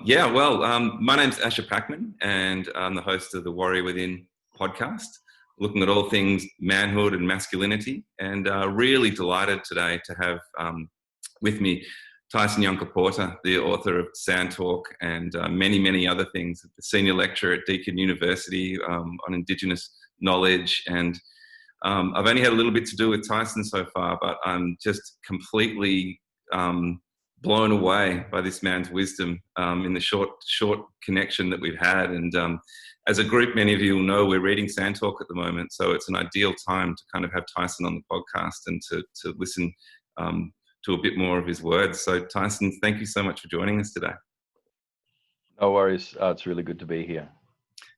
My name's Asher Packman, and I'm the host of the Warrior Within podcast, looking at all things manhood and masculinity. And really delighted today to have with me Tyson Yunkaporta, the author of Sand Talk and many, many other things, the senior lecturer at Deakin University on Indigenous knowledge. And I've only had a little bit to do with Tyson so far, but I'm just completely blown away by this man's wisdom in the short connection that we've had. And as a group, many of you will know we're reading Sand Talk at the moment, so it's an ideal time to kind of have Tyson on the podcast and to listen to a bit more of his words. So Tyson, thank you so much for joining us today. No worries. It's really good to be here.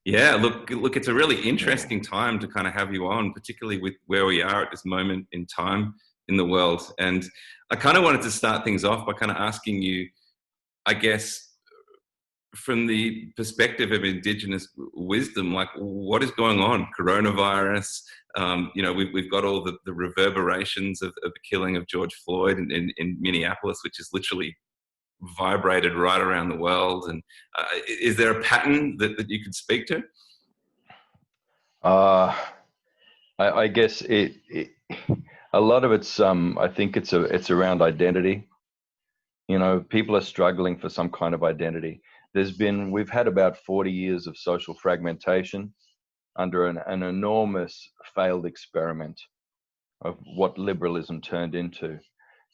Yeah, look, it's a really interesting time to kind of have you on, particularly with where we are at this moment in time in the world. And I kind of wanted to start things off by kind of asking you, I guess, from the perspective of Indigenous wisdom, like what is going on? Coronavirus, we've got all the reverberations of the killing of George Floyd in Minneapolis, which is literally vibrated right around the world. And is there a pattern that you could speak to? I guess a lot of it's I think it's around identity. People are struggling for some kind of identity. We've had about 40 years of social fragmentation under an enormous failed experiment of what liberalism turned into.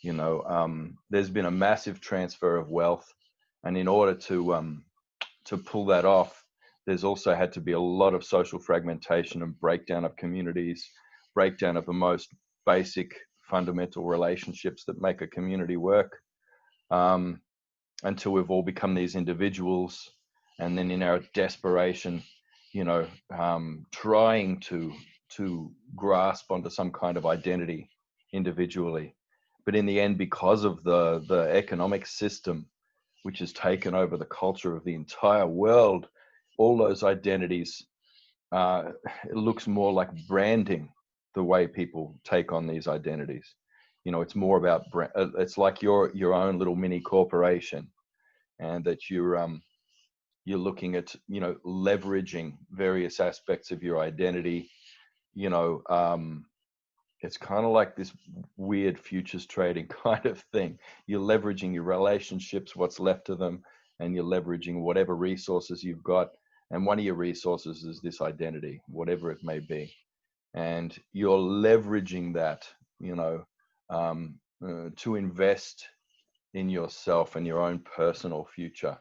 There's been a massive transfer of wealth, and in order to pull that off, there's also had to be a lot of social fragmentation and breakdown of communities, breakdown of the most basic fundamental relationships that make a community work, until we've all become these individuals, and then in our desperation, trying to grasp onto some kind of identity individually. But in the end, because of the economic system, which has taken over the culture of the entire world, all those identities, it looks more like branding the way people take on these identities. It's more about, it's like your own little mini corporation, and that you're looking at, leveraging various aspects of your identity. It's kind of like this weird futures trading kind of thing. You're leveraging your relationships, what's left of them, and you're leveraging whatever resources you've got. And one of your resources is this identity, whatever it may be. And you're leveraging that, to invest in yourself and your own personal future.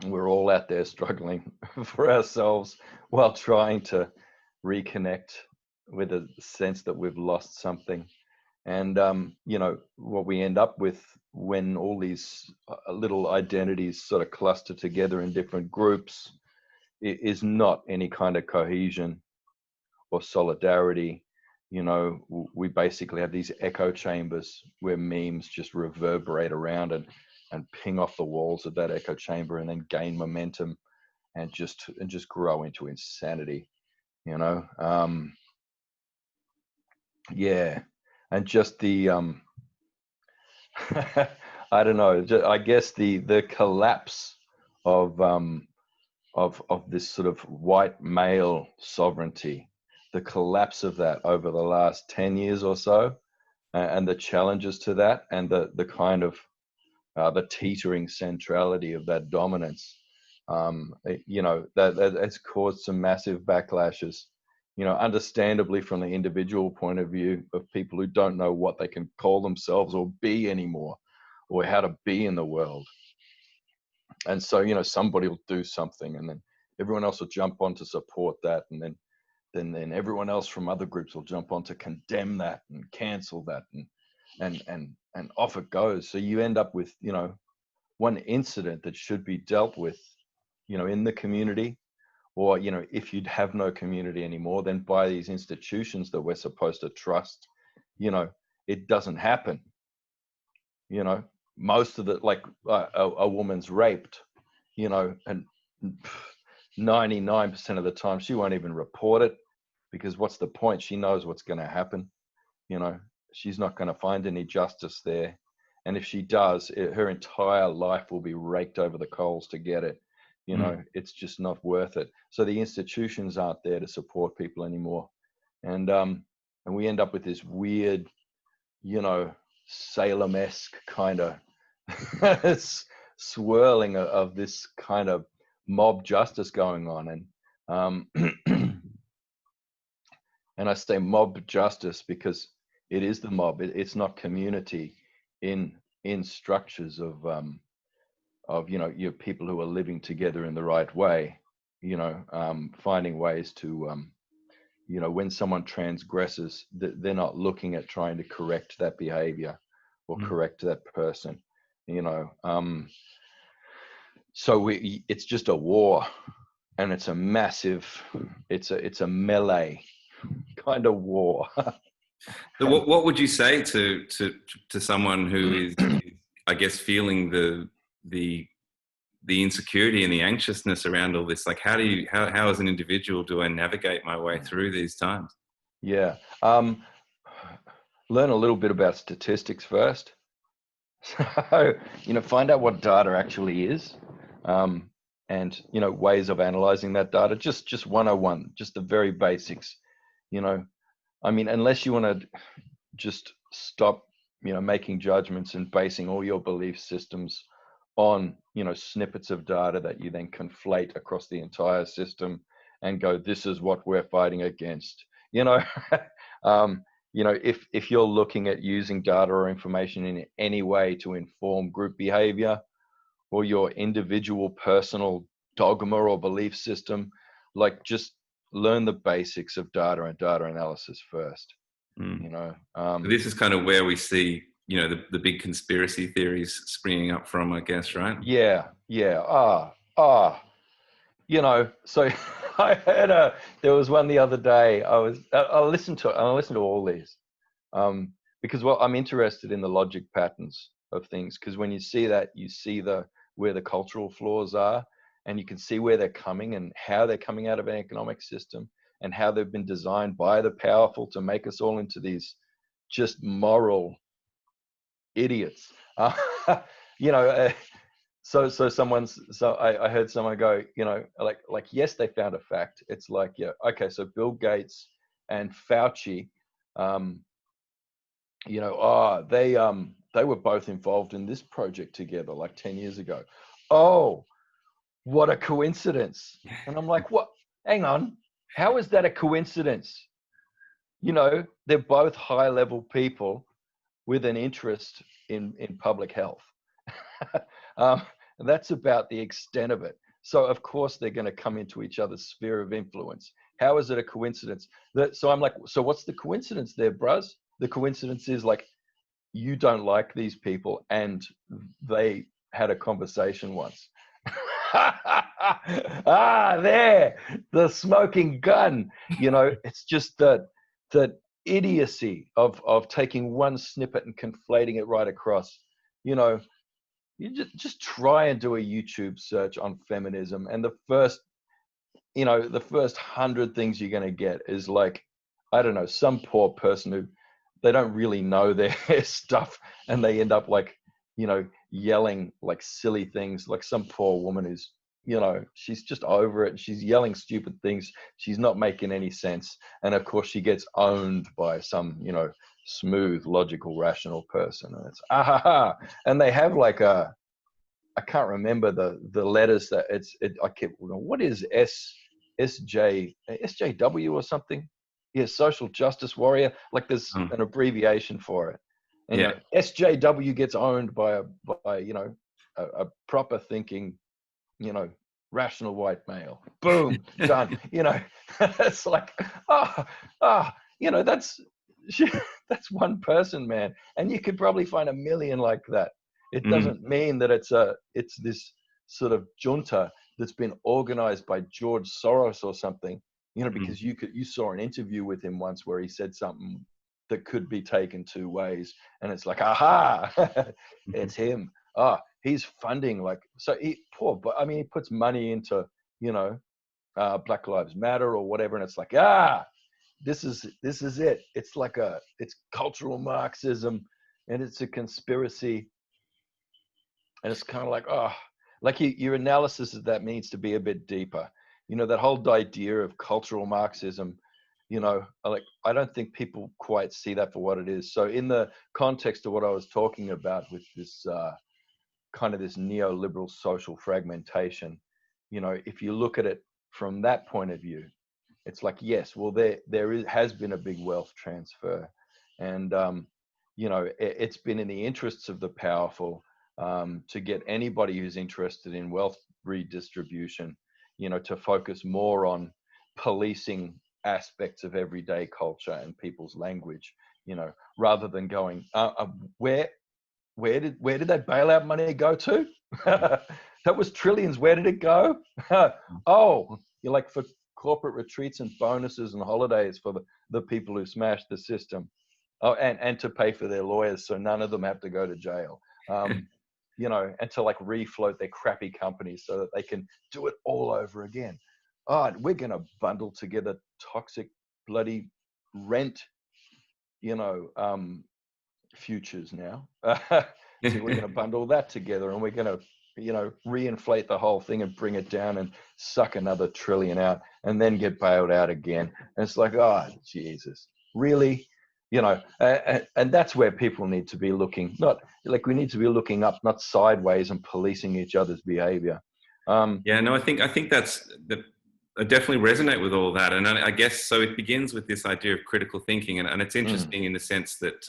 We're all out there struggling for ourselves while trying to reconnect with a sense that we've lost something. And what we end up with when all these little identities sort of cluster together in different groups is not any kind of cohesion or solidarity. We basically have these echo chambers where memes just reverberate around and ping off the walls of that echo chamber, and then gain momentum and just grow into insanity. And just the I don't know, I guess the collapse of this sort of white male sovereignty, the collapse of that over the last 10 years or so, and the challenges to that, and the kind of the teetering centrality of that dominance, that has caused some massive backlashes, understandably from the individual point of view of people who don't know what they can call themselves or be anymore, or how to be in the world. And so, somebody will do something, and then everyone else will jump on to support that, and then everyone else from other groups will jump on to condemn that and cancel that, and off it goes. So you end up with, one incident that should be dealt with, in the community, or, if you'd have no community anymore, then by these institutions that we're supposed to trust, it doesn't happen. Most of it, like a woman's raped, and 99% of the time she won't even report it, because what's the point? She knows what's going to happen. She's not going to find any justice there. And if she does, her entire life will be raked over the coals to get it. You know, it's just not worth it. So the institutions aren't there to support people anymore. And we end up with this weird, you know, Salem-esque kind of swirling of this kind of mob justice going on. And and I say mob justice because it is the mob. It's not community in structures of you know, your people who are living together in the right way. You know, finding ways to you know, when someone transgresses, they're not looking at trying to correct that behavior or correct that person. You know, so it's just a war, and it's a massive, it's a melee kind of war. So what would you say to someone who is, I guess, feeling the insecurity and the anxiousness around all this? Like, how as an individual do I navigate my way through these times? Yeah, learn a little bit about statistics first. So, you know, find out what data actually is, and, you know, ways of analyzing that data. Just 101, just the very basics. You know, I mean, unless you want to just stop, you know, making judgments and basing all your belief systems on, you know, snippets of data that you then conflate across the entire system and go, this is what we're fighting against. You know, you know, if you're looking at using data or information in any way to inform group behavior or your individual personal dogma or belief system, like, just learn the basics of data and data analysis first. You know, so this is kind of where we see, you know, the big conspiracy theories springing up from, I guess, right? Yeah. You know, so I heard there was one the other day. I listened to it, and I listened to all these, because, well, I'm interested in the logic patterns of things, because when you see that, you see where the cultural flaws are, and you can see where they're coming and how they're coming out of an economic system and how they've been designed by the powerful to make us all into these just moral idiots. You know, so I heard someone go, you know, like yes, they found a fact. It's like, yeah, okay, so Bill Gates and Fauci, you know, they were both involved in this project together like 10 years ago. Oh, what a coincidence. And I'm like, what? Hang on. How is that a coincidence? You know, they're both high level people with an interest in public health. And that's about the extent of it. So of course they're going to come into each other's sphere of influence. How is it a coincidence? So I'm like, so what's the coincidence there, bruz? The coincidence is, like, you don't like these people and they had a conversation once. There, the smoking gun. You know, it's just that idiocy of taking one snippet and conflating it right across. You know, you just try and do a YouTube search on feminism, and the first 100 things you're going to get is, like, I don't know, some poor person who they don't really know their stuff, and they end up, like, you know, yelling like silly things, like some poor woman who's, you know, she's just over it. She's yelling stupid things. She's not making any sense. And of course she gets owned by some, you know, smooth, logical, rational person. And it's, and they have like I can't remember the letters that I kept, what is SJW or something? Yeah, social justice warrior. Like, there's an abbreviation for it. And yeah. You know, SJW gets owned by you know, a proper thinking, you know, rational white male. Boom, done. You know, it's like, you know, that's one person, man. And you could probably find a million like that. It doesn't mean that it's this sort of junta that's been organized by George Soros or something, you know, because you saw an interview with him once where he said something that could be taken two ways, and it's like, it's him. He's funding, like, so but I mean, he puts money into, you know, Black Lives Matter or whatever, and it's like, this is it. It's like it's cultural Marxism, and it's a conspiracy, And it's kind of like, oh, like your analysis of that needs to be a bit deeper. You know, that whole idea of cultural Marxism, you know, like, I don't think people quite see that for what it is. So in the context of what I was talking about with this kind of this neoliberal social fragmentation, you know, if you look at it from that point of view, it's like, yes, well, has been a big wealth transfer. And, you know, it's been in the interests of the powerful to get anybody who's interested in wealth redistribution, you know, to focus more on policing aspects of everyday culture and people's language, you know, rather than going, where did that bailout money go to? That was trillions. Where did it go? Oh, you're like, for corporate retreats and bonuses and holidays for the people who smashed the system. Oh, and to pay for their lawyers so none of them have to go to jail. You know, and to like refloat their crappy companies so that they can do it all over again. Oh, we're going to bundle together toxic bloody rent, you know, futures now. So we're going to bundle that together, and we're going to, you know, reinflate the whole thing and bring it down and suck another trillion out and then get bailed out again. And it's like, oh, Jesus, really? You know, and that's where people need to be looking, not like, we need to be looking up, not sideways, and policing each other's behavior. Yeah, no, I think that's I definitely resonate with all that. And I guess, so it begins with this idea of critical thinking. And it's interesting in the sense that,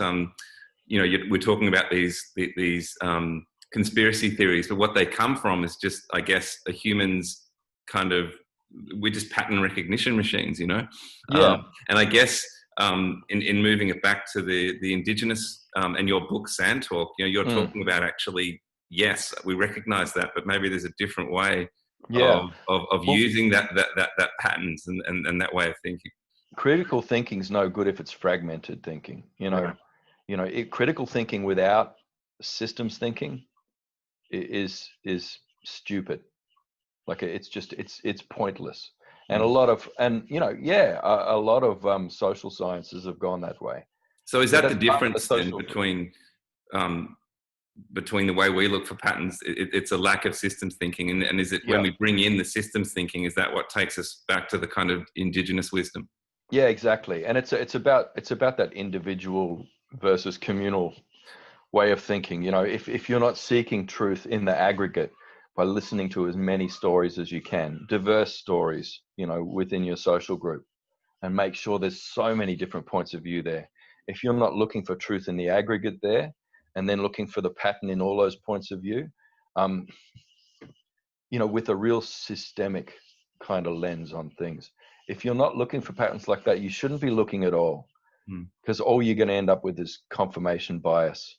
you know, we're talking about these conspiracy theories, but what they come from is just, I guess, a human's kind of, we're just pattern recognition machines, you know? Yeah. And I guess in moving it back to the indigenous and your book, Sand Talk, you know, you're talking about actually, yes, we recognize that, but maybe there's a different way of using that patterns and that way of thinking. Critical thinking is no good if it's fragmented thinking, you know. Right. You know, critical thinking without systems thinking is stupid. Like, it's just, it's pointless. And a lot of, you know, a lot of social sciences have gone that way. So is that the difference then between the way we look for patterns? It's a lack of systems thinking, and is it when we bring in the systems thinking, is that what takes us back to the kind of indigenous wisdom? Yeah, exactly. And it's about that individual versus communal way of thinking. You know, if you're not seeking truth in the aggregate by listening to as many stories as you can, diverse stories, you know, within your social group, and make sure there's so many different points of view there. If you're not looking for truth in the aggregate there, and then looking for the pattern in all those points of view, you know, with a real systemic kind of lens on things. If you're not looking for patterns like that, you shouldn't be looking at all, because all you're going to end up with is confirmation bias.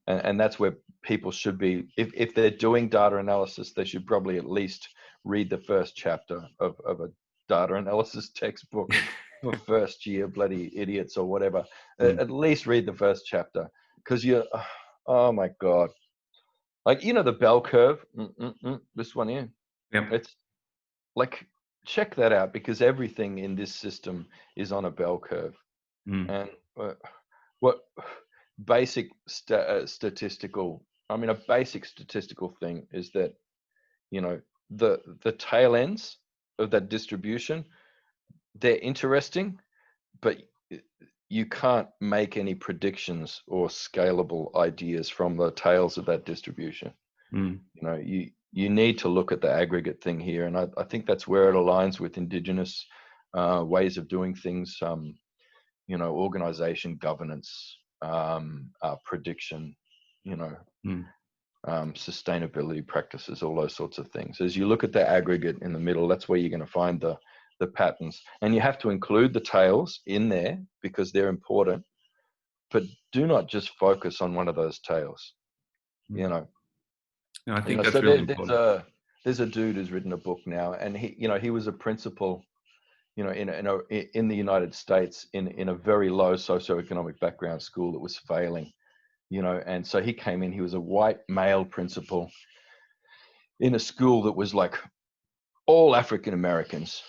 And that's where people should be. If they're doing data analysis, they should probably at least read the first chapter of a data analysis textbook for first year bloody idiots or whatever. At least read the first chapter, because you're, oh my God. Like, you know, the bell curve, this one here. Yep. It's like, check that out, because everything in this system is on a bell curve. And what basic statistical, I mean, a basic statistical thing is that, you know, the tail ends of that distribution, they're interesting, but you can't make any predictions or scalable ideas from the tails of that distribution. You know, you need to look at the aggregate thing here. And I think that's where it aligns with indigenous ways of doing things, you know, organization, governance, prediction, you know, sustainability practices, all those sorts of things. As you look at the aggregate in the middle, that's where you're going to find the patterns. And you have to include the tails in there because they're important, but do not just focus on one of those tails, you know. No, I think that's really important. There's a dude who's written a book now, and he was a principal, you know, in the United States in a very low socioeconomic background school that was failing, you know. And so he came in, he was a white male principal in a school that was like all African Americans,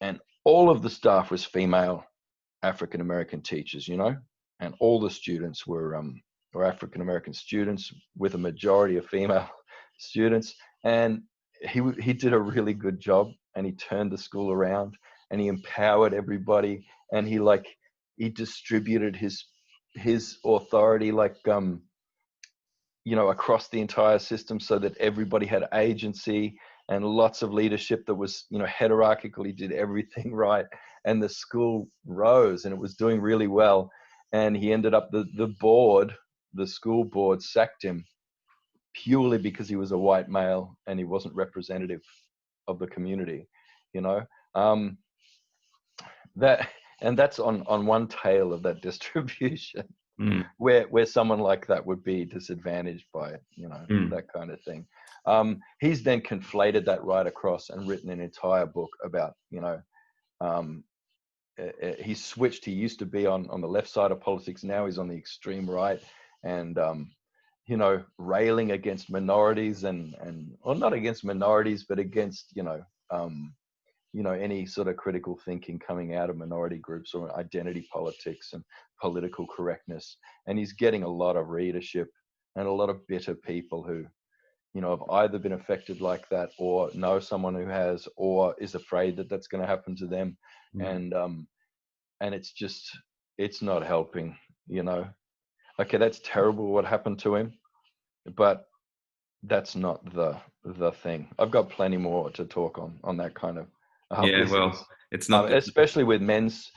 and all of the staff was female African American teachers, you know, and all the students were or African American students with a majority of female students. And he did a really good job, and he turned the school around, and he empowered everybody, and he distributed his authority across the entire system, so that everybody had agency and lots of leadership that was, hierarchically did everything right. And the school rose, and it was doing really well. And he ended up, the school board sacked him purely because he was a white male and he wasn't representative of the community, um, that's on one tail of that distribution. Where someone like that would be disadvantaged by it, that kind of thing. He's then conflated that right across and written an entire book about, he switched. He used to be on the left side of politics. Now he's on the extreme right, and railing against minorities or not against minorities, but against any sort of critical thinking coming out of minority groups, or identity politics and political correctness. And he's getting a lot of readership and a lot of bitter people who, have either been affected like that, or know someone who has, or is afraid that that's going to happen to them. And it's not helping, Okay, that's terrible what happened to him, but that's not the thing. I've got plenty more to talk on that kind of well, it's not especially with men's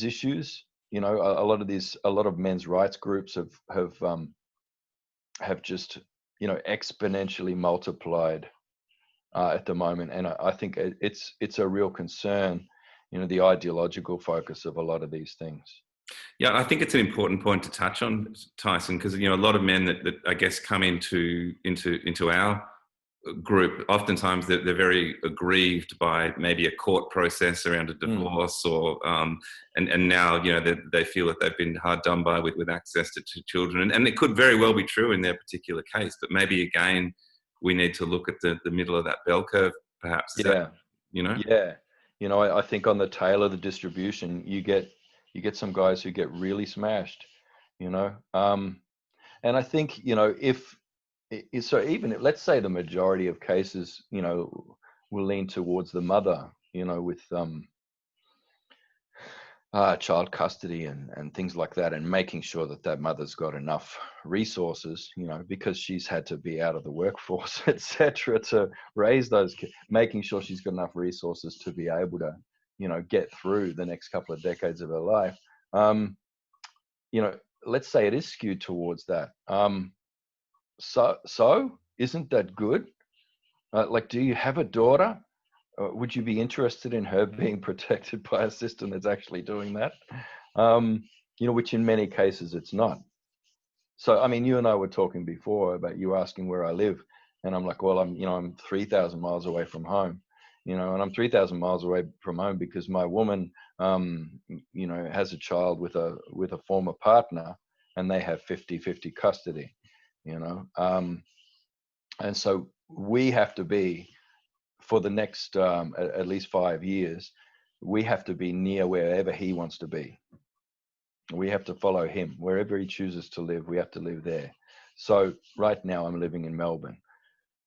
issues. A lot of men's rights groups have just exponentially multiplied at the moment, and I think it's a real concern. The ideological focus of a lot of these things. Yeah, I think it's an important point to touch on, Tyson, because a lot of men that I guess come into our group, oftentimes they're very aggrieved by maybe a court process around a divorce, or and now they feel that they've been hard done by with access to children, and it could very well be true in their particular case, but maybe again we need to look at the middle of that bell curve, perhaps. I think on the tail of the distribution, you get some guys who get really smashed, and I think even let's say the majority of cases, will lean towards the mother, with child custody and things like that, and making sure that mother's got enough resources, because she's had to be out of the workforce, etc., to raise those kids, making sure she's got enough resources to be able to, get through the next couple of decades of her life. Let's say it is skewed towards that. So isn't that good? Do you have a daughter? Would you be interested in her being protected by a system that's actually doing that? Which in many cases it's not. So, I mean, you and I were talking before about you asking where I live, and I'm like, well, I'm 3,000 miles away from home, and I'm 3,000 miles away from home because my woman, has a child with a former partner, and they have 50-50 custody, and so we have to be, for the next at least 5 years, we have to be near wherever he wants to be. We have to follow him wherever he chooses to live. We have to live there. So right now I'm living in Melbourne,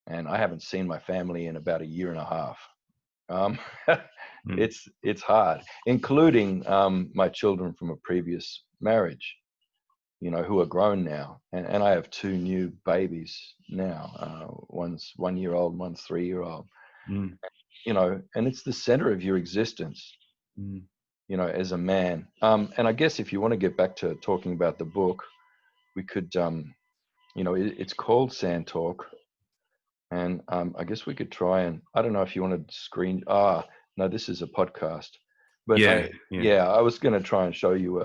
and I haven't seen my family in about a year and a half. It's hard, including my children from a previous marriage, who are grown now, and I have 2 new babies now. One's 1-year-old, one's 3-year-old. And it's the center of your existence, as a man. And I guess if you want to get back to talking about the book, we could, it's called Sand Talk. And I guess we could try and, I don't know if you want to screen, no, this is a podcast. But I was going to try and show you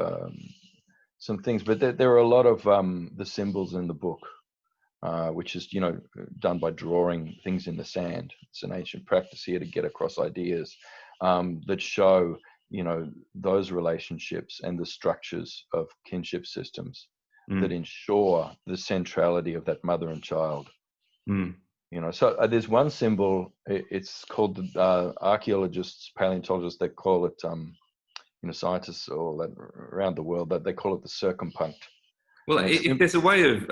some things, but there are a lot of the symbols in the book, which is, done by drawing things in the sand. It's an ancient practice here to get across ideas that show, those relationships and the structures of kinship systems that ensure the centrality of that mother and child. So there's one symbol, it's called, archaeologists, paleontologists, they call it, scientists all that around the world, that they call it the circumpunct. Well, And it's if there's a way of,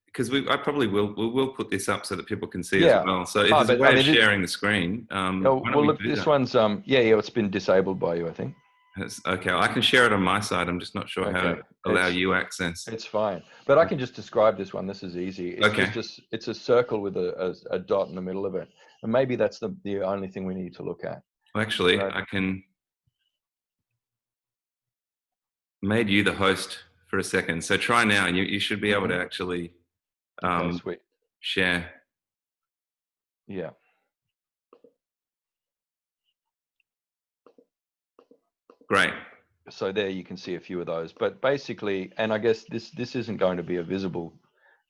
because I probably we'll put this up so that people can see as yeah. well. So if Oh, there's a but I way of mean, sharing the screen, oh, why don't well, we look, do this that? one's yeah, it's been disabled by you, I think. Okay, I can share it on my side. I'm just not sure how Okay, to allow you access. it's fine. But I can just describe this one. This is easy. It's Okay. it's a circle with a dot in the middle of it, and maybe that's the only thing we need to look at. Well, actually, You know, I can made you the host for a second. So try now, and you should be able to actually okay, sweet. share. Yeah. Great. So there you can see a few of those. But basically, and I guess this isn't going to be a visible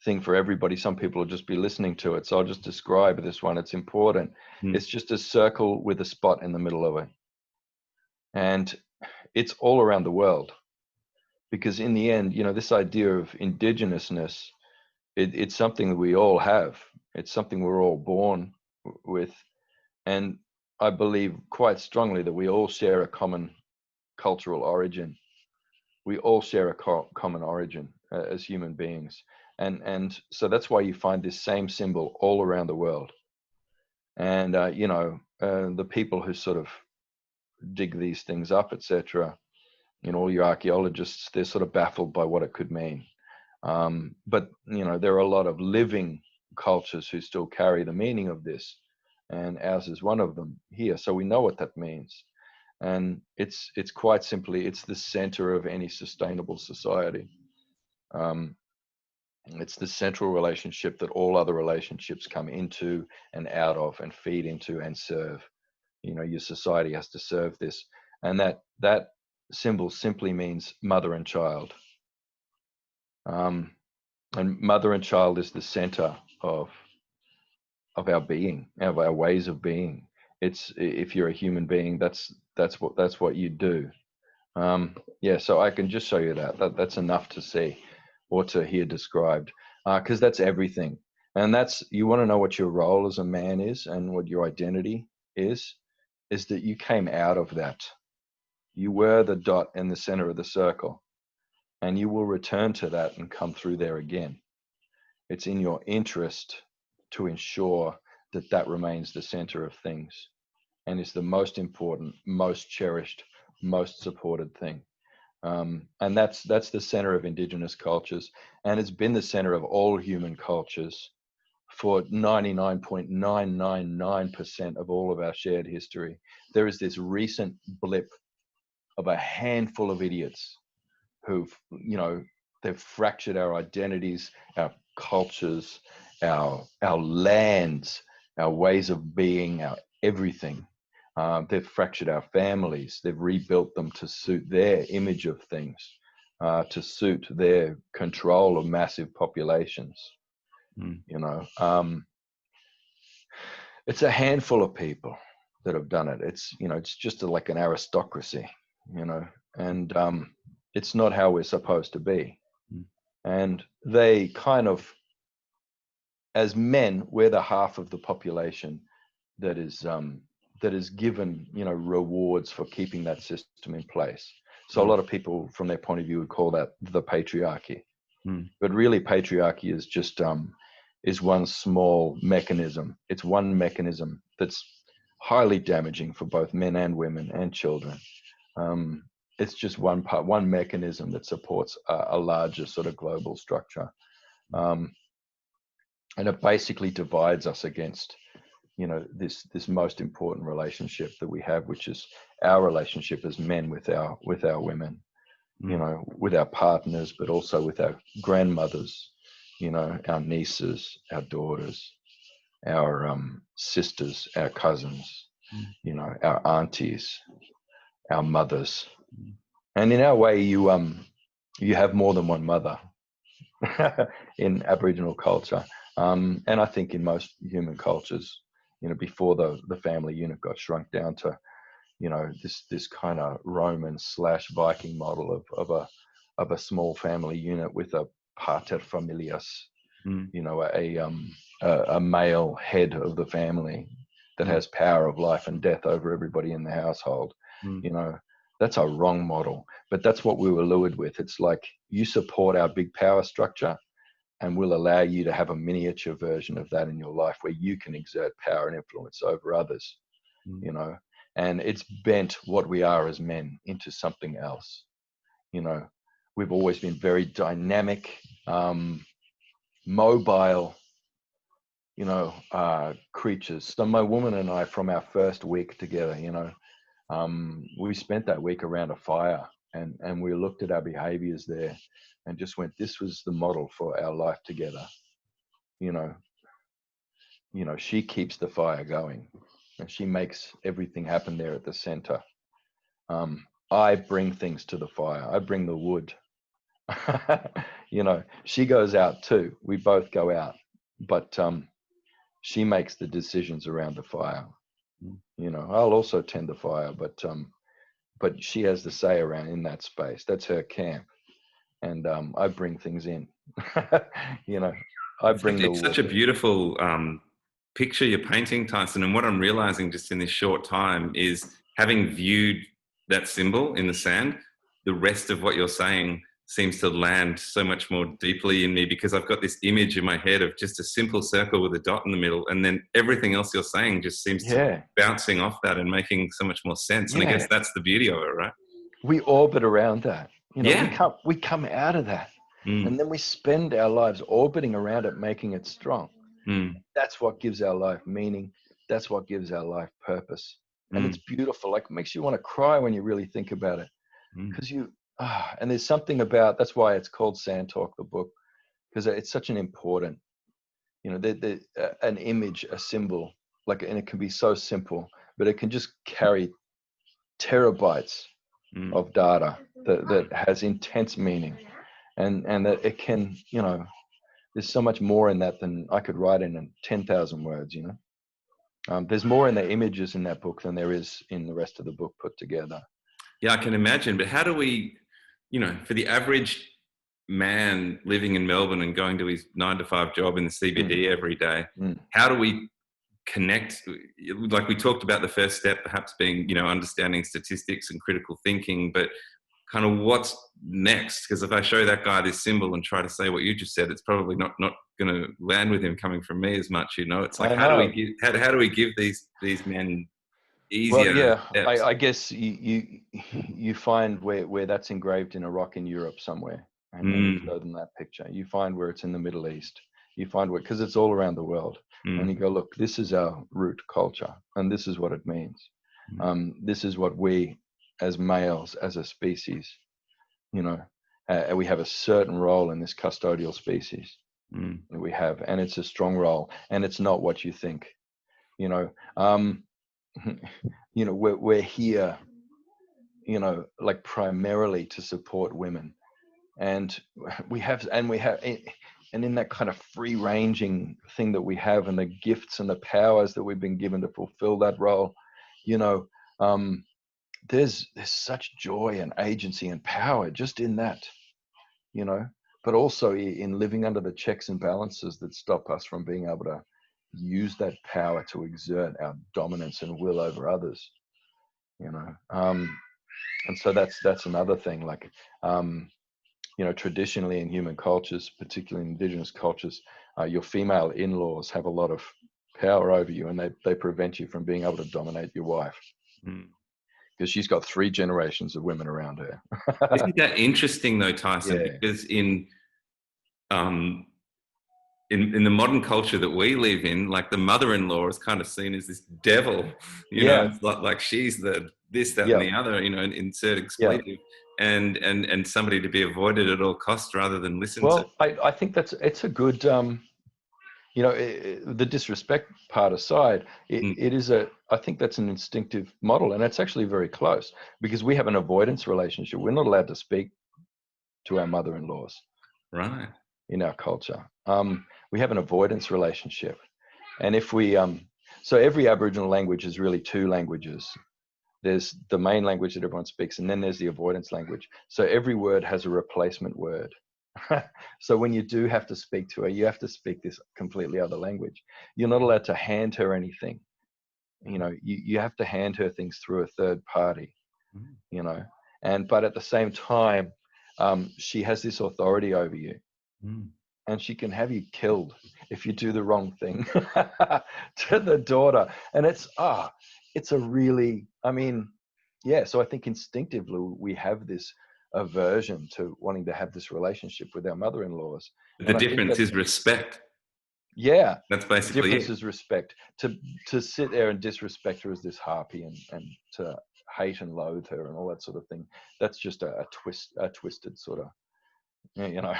thing for everybody. Some people will just be listening to it. So I'll just describe this one. It's important. It's just a circle with a spot in the middle of it. And it's all around the world. Because in the end, you know, this idea of indigenousness, it's something that we all have. It's something we're all born with. And I believe quite strongly that we all share a common cultural origin. We all share a common origin as human beings. And so that's why you find this same symbol all around the world. And, you know, the people who sort of dig these things up, etc., you know, all your archaeologists, they're sort of baffled by what it could mean. But, you know, there are a lot of living cultures who still carry the meaning of this. And ours is one of them here. So we know what that means. And it's quite simply, it's the center of any sustainable society. It's the central relationship that all other relationships come into and out of and feed into and serve. You know, your society has to serve this. And that symbol simply means mother and child. And mother and child is the center of our being, of our ways of being. It's, if you're a human being, that's what you do. Yeah, so I can just show you that's enough to see or to hear described, because that's everything. And that's, you want to know what your role as a man is and what your identity is that you came out of that. You were the dot in the center of the circle, and you will return to that and come through there again. It's in your interest to ensure that that remains the center of things and is the most important, most cherished, most supported thing. And that's the center of indigenous cultures, and it's been the center of all human cultures for 99.999% of all of our shared history. There is this recent blip of a handful of idiots who've, you know, they've fractured our identities, our cultures, our lands, our ways of being, our everything. They've fractured our families. They've rebuilt them to suit their image of things, to suit their control of massive populations. You know, it's a handful of people that have done it. It's, you know, it's just like an aristocracy, you know, and it's not how we're supposed to be. And they kind of, as men, we're the half of the population that is given, you know, rewards for keeping that system in place. So a lot of people, from their point of view, would call that the patriarchy. But really, patriarchy is just is one small mechanism. It's one mechanism that's highly damaging for both men and women and children. It's just one mechanism that supports a larger sort of global structure, and it basically divides us against, you know, this most important relationship that we have, which is our relationship as men with our women, you know, with our partners, but also with our grandmothers, you know, our nieces, our daughters, our sisters, our cousins, you know, our aunties, our mothers. And in our way, you have more than one mother in Aboriginal culture, and I think in most human cultures, you know, before the family unit got shrunk down to, you know, this kind of Roman / Viking model of a small family unit with a pater familias, you know, a male head of the family that has power of life and death over everybody in the household. You know, That's a wrong model, but that's what we were lured with. It's like, you support our big power structure, and we'll allow you to have a miniature version of that in your life where you can exert power and influence over others, Mm. you know. And it's bent what we are as men into something else. You know, we've always been very dynamic, mobile, you know, creatures. So my woman and I, from our first week together, you know, we spent that week around a fire, and we looked at our behaviors there and just went, this was the model for our life together. You know, she keeps the fire going, and she makes everything happen there at the center. I bring things to the fire. I bring the wood. You know, she goes out too. We both go out, but she makes the decisions around the fire. You know, I'll also tend the fire, but she has the say around in that space. That's her camp, and I bring things in. You know, I bring the It's such a wood. beautiful picture you're painting, Tyson. And what I'm realizing just in this short time is, having viewed that symbol in the sand, the rest of what you're saying seems to land so much more deeply in me, because I've got this image in my head of just a simple circle with a dot in the middle, and then everything else you're saying just seems to be Yeah, bouncing off that and making so much more sense. And I guess yeah. that's the beauty of it, right? We orbit around that. You know, Yeah. we come out of that, Mm, and then we spend our lives orbiting around it, making it strong. mm, That's what gives our life meaning. That's what gives our life purpose. And it's mm, beautiful. Like, it makes you want to cry when you really think about it. mm, Because and there's something about, that's why it's called Sand Talk, the book, because it's such an important, you know, an image, a symbol, like, and it can be so simple, but it can just carry terabytes mm. of data that has intense meaning, and that it can, you know, there's so much more in that than I could write in 10,000 words, you know. There's more in the images in that book than there is in the rest of the book put together. Yeah, I can imagine. But how do we, for the average man living in Melbourne and going to his 9 to 5 job in the CBD every day, Mm. how do we connect? Like we talked about, the first step perhaps being, understanding statistics and critical thinking, but kind of what's next? Because if I show that guy this symbol and try to say what you just said, it's probably not going to land with him coming from me as much. It's like, I how do we know. give, how do we give these men Well, easier yeah, steps? I guess you find where that's engraved in a rock in Europe somewhere, and you Mm, show them that picture. You find where it's in the Middle East. You find where, because it's all around the world, and mm, you go, look, this is our root culture, and this is what it means. mm, This is what we, as males, as a species, you know, we have a certain role in this custodial species mm, that we have, and it's a strong role, and it's not what you think, you know. Um, you know, we're here, you know, like, primarily to support women, and we have and in that kind of free ranging thing that we have, and the gifts and the powers that we've been given to fulfill that role, you know, there's such joy and agency and power just in that, you know, but also in living under the checks and balances that stop us from being able to use that power to exert our dominance and will over others, you know. And so that's another thing, like, you know, traditionally in human cultures, particularly indigenous cultures, your female in-laws have a lot of power over you, and they prevent you from being able to dominate your wife, mm. because she's got 3 generations of women around her. Isn't that interesting though, Tyson? Yeah, Because um, in the modern culture that we live in, like, the mother-in-law is kind of seen as this devil. yeah, It's like she's the this, that, and yeah, the other. Insert yeah. expletive, and somebody to be avoided at all costs rather than listened to. Well, I think it's a good, you know, the disrespect part aside, Mm, it is I think that's an instinctive model, and it's actually very close, because we have an avoidance relationship. We're not allowed to speak to our mother-in-laws right. in our culture. We have an avoidance relationship, and if we, so every Aboriginal language is really 2 languages. There's the main language that everyone speaks, and then there's the avoidance language. So every word has a replacement word. So when you do have to speak to her, you have to speak this completely other language. You're not allowed to hand her anything. You know, you have to hand her things through a third party. Mm. you know. But at the same time, she has this authority over you, Mm. and she can have you killed if you do the wrong thing to the daughter. And it's a really, I mean, yeah. So I think instinctively we have this aversion to wanting to have this relationship with our mother-in-laws. The And I think difference that, is respect. yeah, That's the basically difference it. is respect. To sit there and disrespect her as this harpy, and to hate and loathe her and all that sort of thing, that's just a twisted sort of, you know,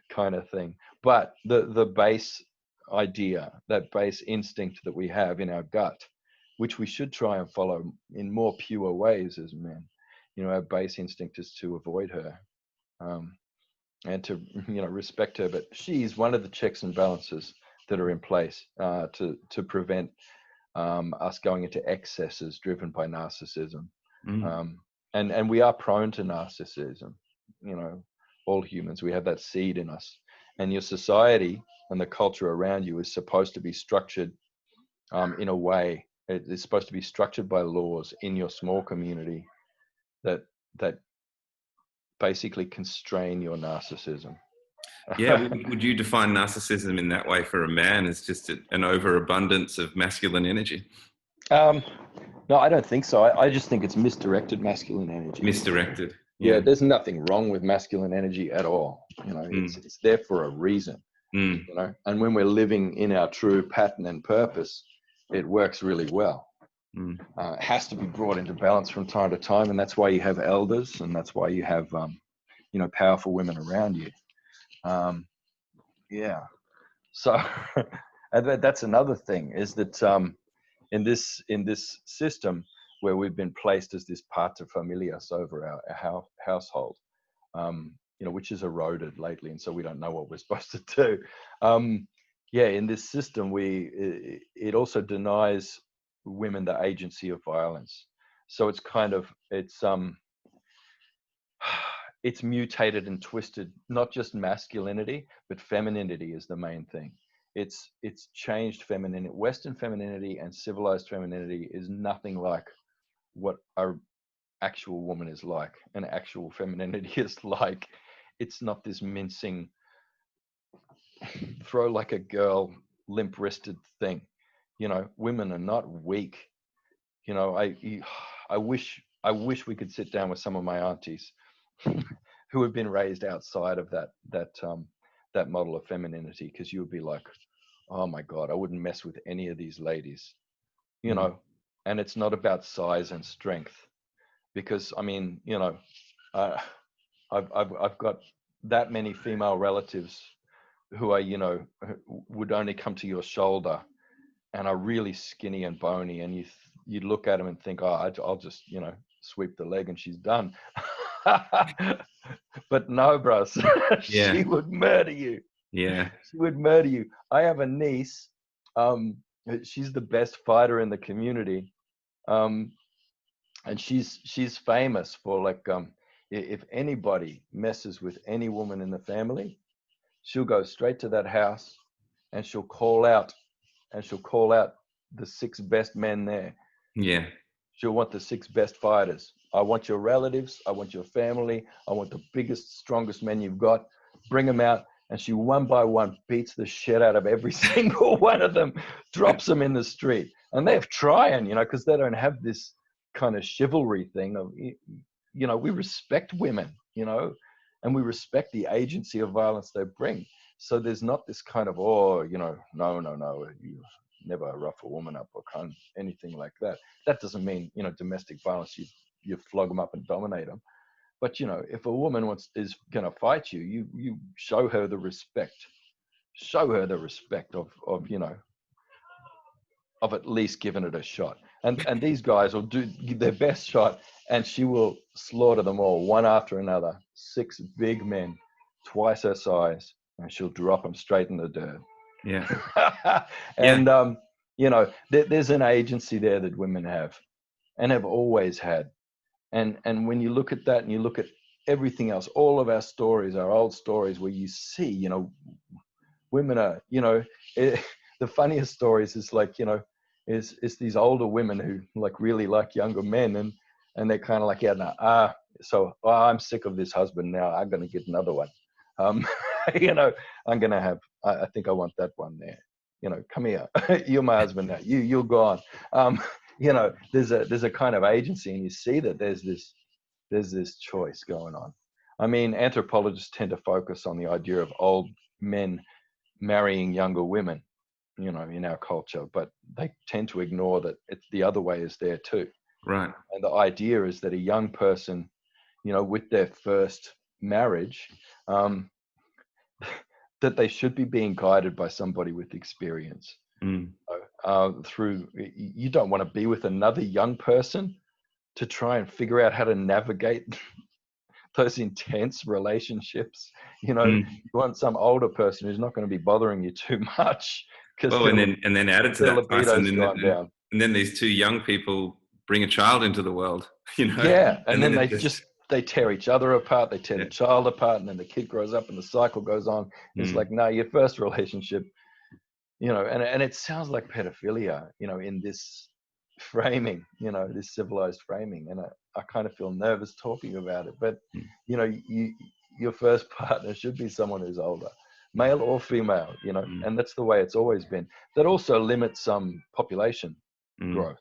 kind of thing. But the base idea, that base instinct that we have in our gut, which we should try and follow in more pure ways as men, you know, our base instinct is to avoid her, and to, you know, respect her. But she's one of the checks and balances that are in place to prevent us going into excesses driven by narcissism. Mm. And we are prone to narcissism, you know, all humans, we have that seed in us. And your society and the culture around you is supposed to be structured in a way, it's supposed to be structured by laws in your small community that basically constrain your narcissism. Yeah, would you define narcissism in that way for a man as just an overabundance of masculine energy? um, no, I don't think so. I just think it's misdirected masculine energy. Misdirected. Yeah, Yeah. there's nothing wrong with masculine energy at all. You know, Mm. it's there for a reason. Mm. You know, and when we're living in our true pattern and purpose, it works really well. Mm. It has to be brought into balance from time to time, and that's why you have elders, and that's why you have you know, powerful women around you. Yeah. So and that's another thing, is that in this system where we've been placed as this pater familias over our household, you know, which is eroded lately, and so we don't know what we're supposed to do. Yeah, in this system, it also denies women the agency of violence. So it's kind of it's mutated and twisted not just masculinity, but femininity is the main thing. It's changed femininity. Western femininity and civilized femininity is nothing like what our actual woman is like, and actual femininity is like. It's not this mincing, throw like a girl, limp wristed thing. You know, women are not weak. You know, I wish we could sit down with some of my aunties who have been raised outside of that model of femininity, because you would be like, oh my God, I wouldn't mess with any of these ladies, you Mm. know. And it's not about size and strength, because I mean, you know, I've got that many female relatives who are, you know, would only come to your shoulder and are really skinny and bony, and you look at them and think, oh, I'll just, you know, sweep the leg and she's done. But no, bros, Yeah. she would murder you. Yeah. She would murder you. I have a niece. She's the best fighter in the community, and she's famous for, like, if anybody messes with any woman in the family, she'll go straight to that house, and she'll call out the 6 best men there. Yeah. She'll want the 6 best fighters. I want your relatives. I want your family. I want the biggest, strongest men you've got. Bring them out. And she, one by one, beats the shit out of every single one of them, drops them in the street. And they're trying, you know, because they don't have this kind of chivalry thing of, you know, we respect women, you know, and we respect the agency of violence they bring. So there's not this kind of, oh, you know, no, you never rough a woman up or kind of anything like that. That doesn't mean, you know, domestic violence, you flog them up and dominate them. But, you know, if a woman is going to fight you, you show her the respect. Show her the respect of, you know, of at least giving it a shot. And these guys will do their best shot, and she will slaughter them all, one after another. 6 big men, twice her size, and she'll drop them straight in the dirt. Yeah. And Yeah. you know, there's an agency there that women have, and have always had. And when you look at that, and you look at everything else, all of our stories, our old stories, where you see, you know, women are, you know, the funniest stories is, like, you know, is these older women who, like, really like younger men, and they're kind of like, yeah, no, I'm sick of this husband now. I'm going to get another one. You know, I'm going to have, I think I want that one there. You know, come here. You're my husband now. You're gone. You know, there's a kind of agency, and you see that there's this choice going on. I mean, anthropologists tend to focus on the idea of old men marrying younger women, you know, in our culture, but they tend to ignore that the other way is there too. Right. And the idea is that a young person, you know, with their first marriage, that they should be being guided by somebody with experience. You don't want to be with another young person to try and figure out how to navigate those intense relationships. You know, you want some older person who's not going to be bothering you too much, because and then added to their that, Tyson, libido's gone down. and then these two young people bring a child into the world, you know. Yeah, and then they tear each other apart, they tear the Yeah. child apart, and then the kid grows up and the cycle goes on. It's like, no, your first relationship, you know, and it sounds like pedophilia, you know, in this framing, you know, this civilized framing. And I kind of feel nervous talking about it, but you know, your first partner should be someone who's older, male or female, you know, and that's the way it's always been. That also limits some population growth,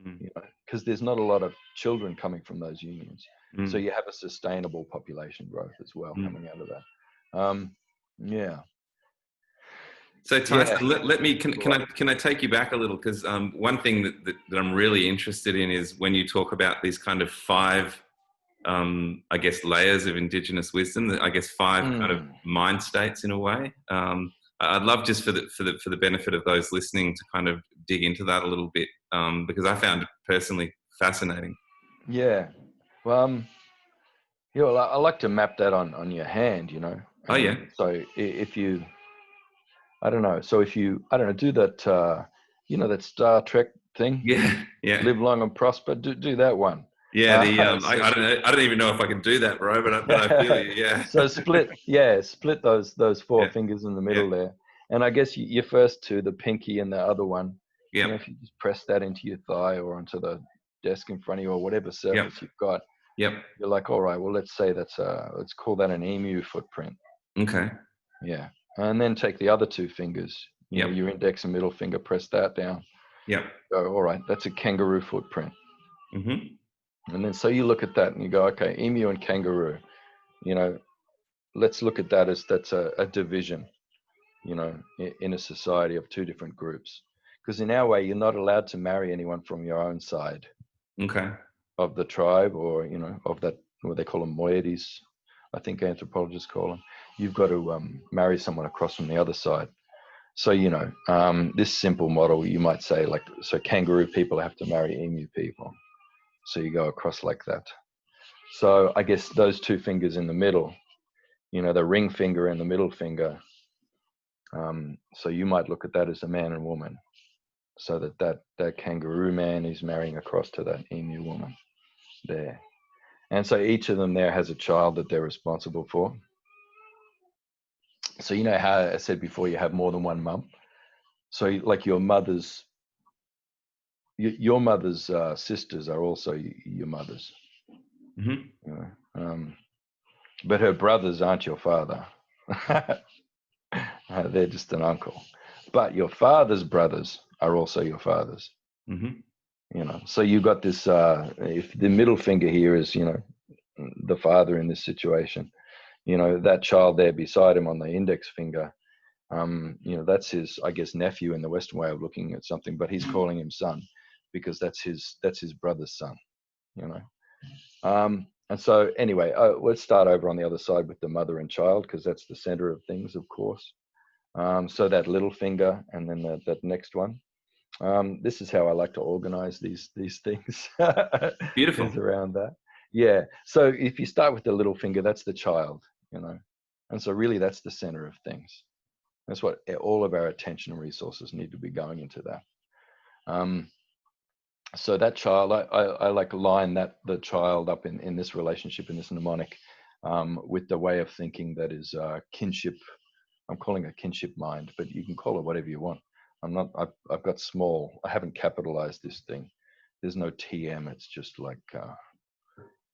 you know, because there's not a lot of children coming from those unions. So you have a sustainable population growth as well coming out of that. Yeah. So Tyson, let me can I take you back a little, because one thing that I'm really interested in is when you talk about these kind of 5, I guess, layers of Indigenous wisdom. I guess 5 kind of mind states in a way. I'd love, just for the benefit of those listening, to kind of dig into that a little bit, because I found it personally fascinating. Yeah. Well, yeah, well, I like to map that on your hand, you know. Oh yeah. So if you, I don't know. So if you, I don't know, do that, you know, that Star Trek thing. Yeah. Yeah. Live long and prosper. Do that one. Yeah. I don't know. I don't even know if I can do that, bro. But I feel you. Yeah. So split those 4 fingers in the middle there. And I guess your first 2, the pinky and the other one. Yeah. You know, if you just press that into your thigh or onto the desk in front of you or whatever surface you've got. Yep. You're like, all right, well, let's say let's call that an emu footprint. Okay. Yeah. And then take the other 2 fingers, you know, your index and middle finger, press that down. Yeah. Go, all right, that's a kangaroo footprint. Mm-hmm. And then so you look at that and you go, okay, emu and kangaroo, you know, let's look at that as that's a division, you know, in a society of 2 different groups. Because in our way, you're not allowed to marry anyone from your own side. Okay. Of the tribe, or, you know, of that, what they call them, moieties, I think anthropologists call them. You've got to marry someone across from the other side. So, you know, this simple model, you might say, like, so kangaroo people have to marry emu people. So you go across like that. So I guess those 2 fingers in the middle, you know, the ring finger and the middle finger. So you might look at that as a man and woman. So that kangaroo man is marrying across to that emu woman there. And so each of them there has a child that they're responsible for. So you know how I said before, you have more than one mum. So like your mother's sisters are also your mothers. Mm-hmm. You know? But her brothers aren't your father. They're just an uncle. But your father's brothers are also your fathers. Mm-hmm. You know, so you got this, if the middle finger here is, you know, the father in this situation, you know, that child there beside him on the index finger, you know, that's his, I guess, nephew in the Western way of looking at something, but he's calling him son because that's his brother's son, you know. And so anyway, let's start over on the other side with the mother and child, because that's the center of things, of course. So that little finger and then that next one. This is how I like to organize these things. Beautiful. Is around that. Yeah. So if you start with the little finger, that's the child, you know. And so really that's the center of things. That's what all of our attention and resources need to be going into that. So that child, I like line the child up in this relationship, in this mnemonic, with the way of thinking that is kinship. I'm calling it kinship mind, but you can call it whatever you want. I've got small, I haven't capitalized this thing. There's no TM. It's just like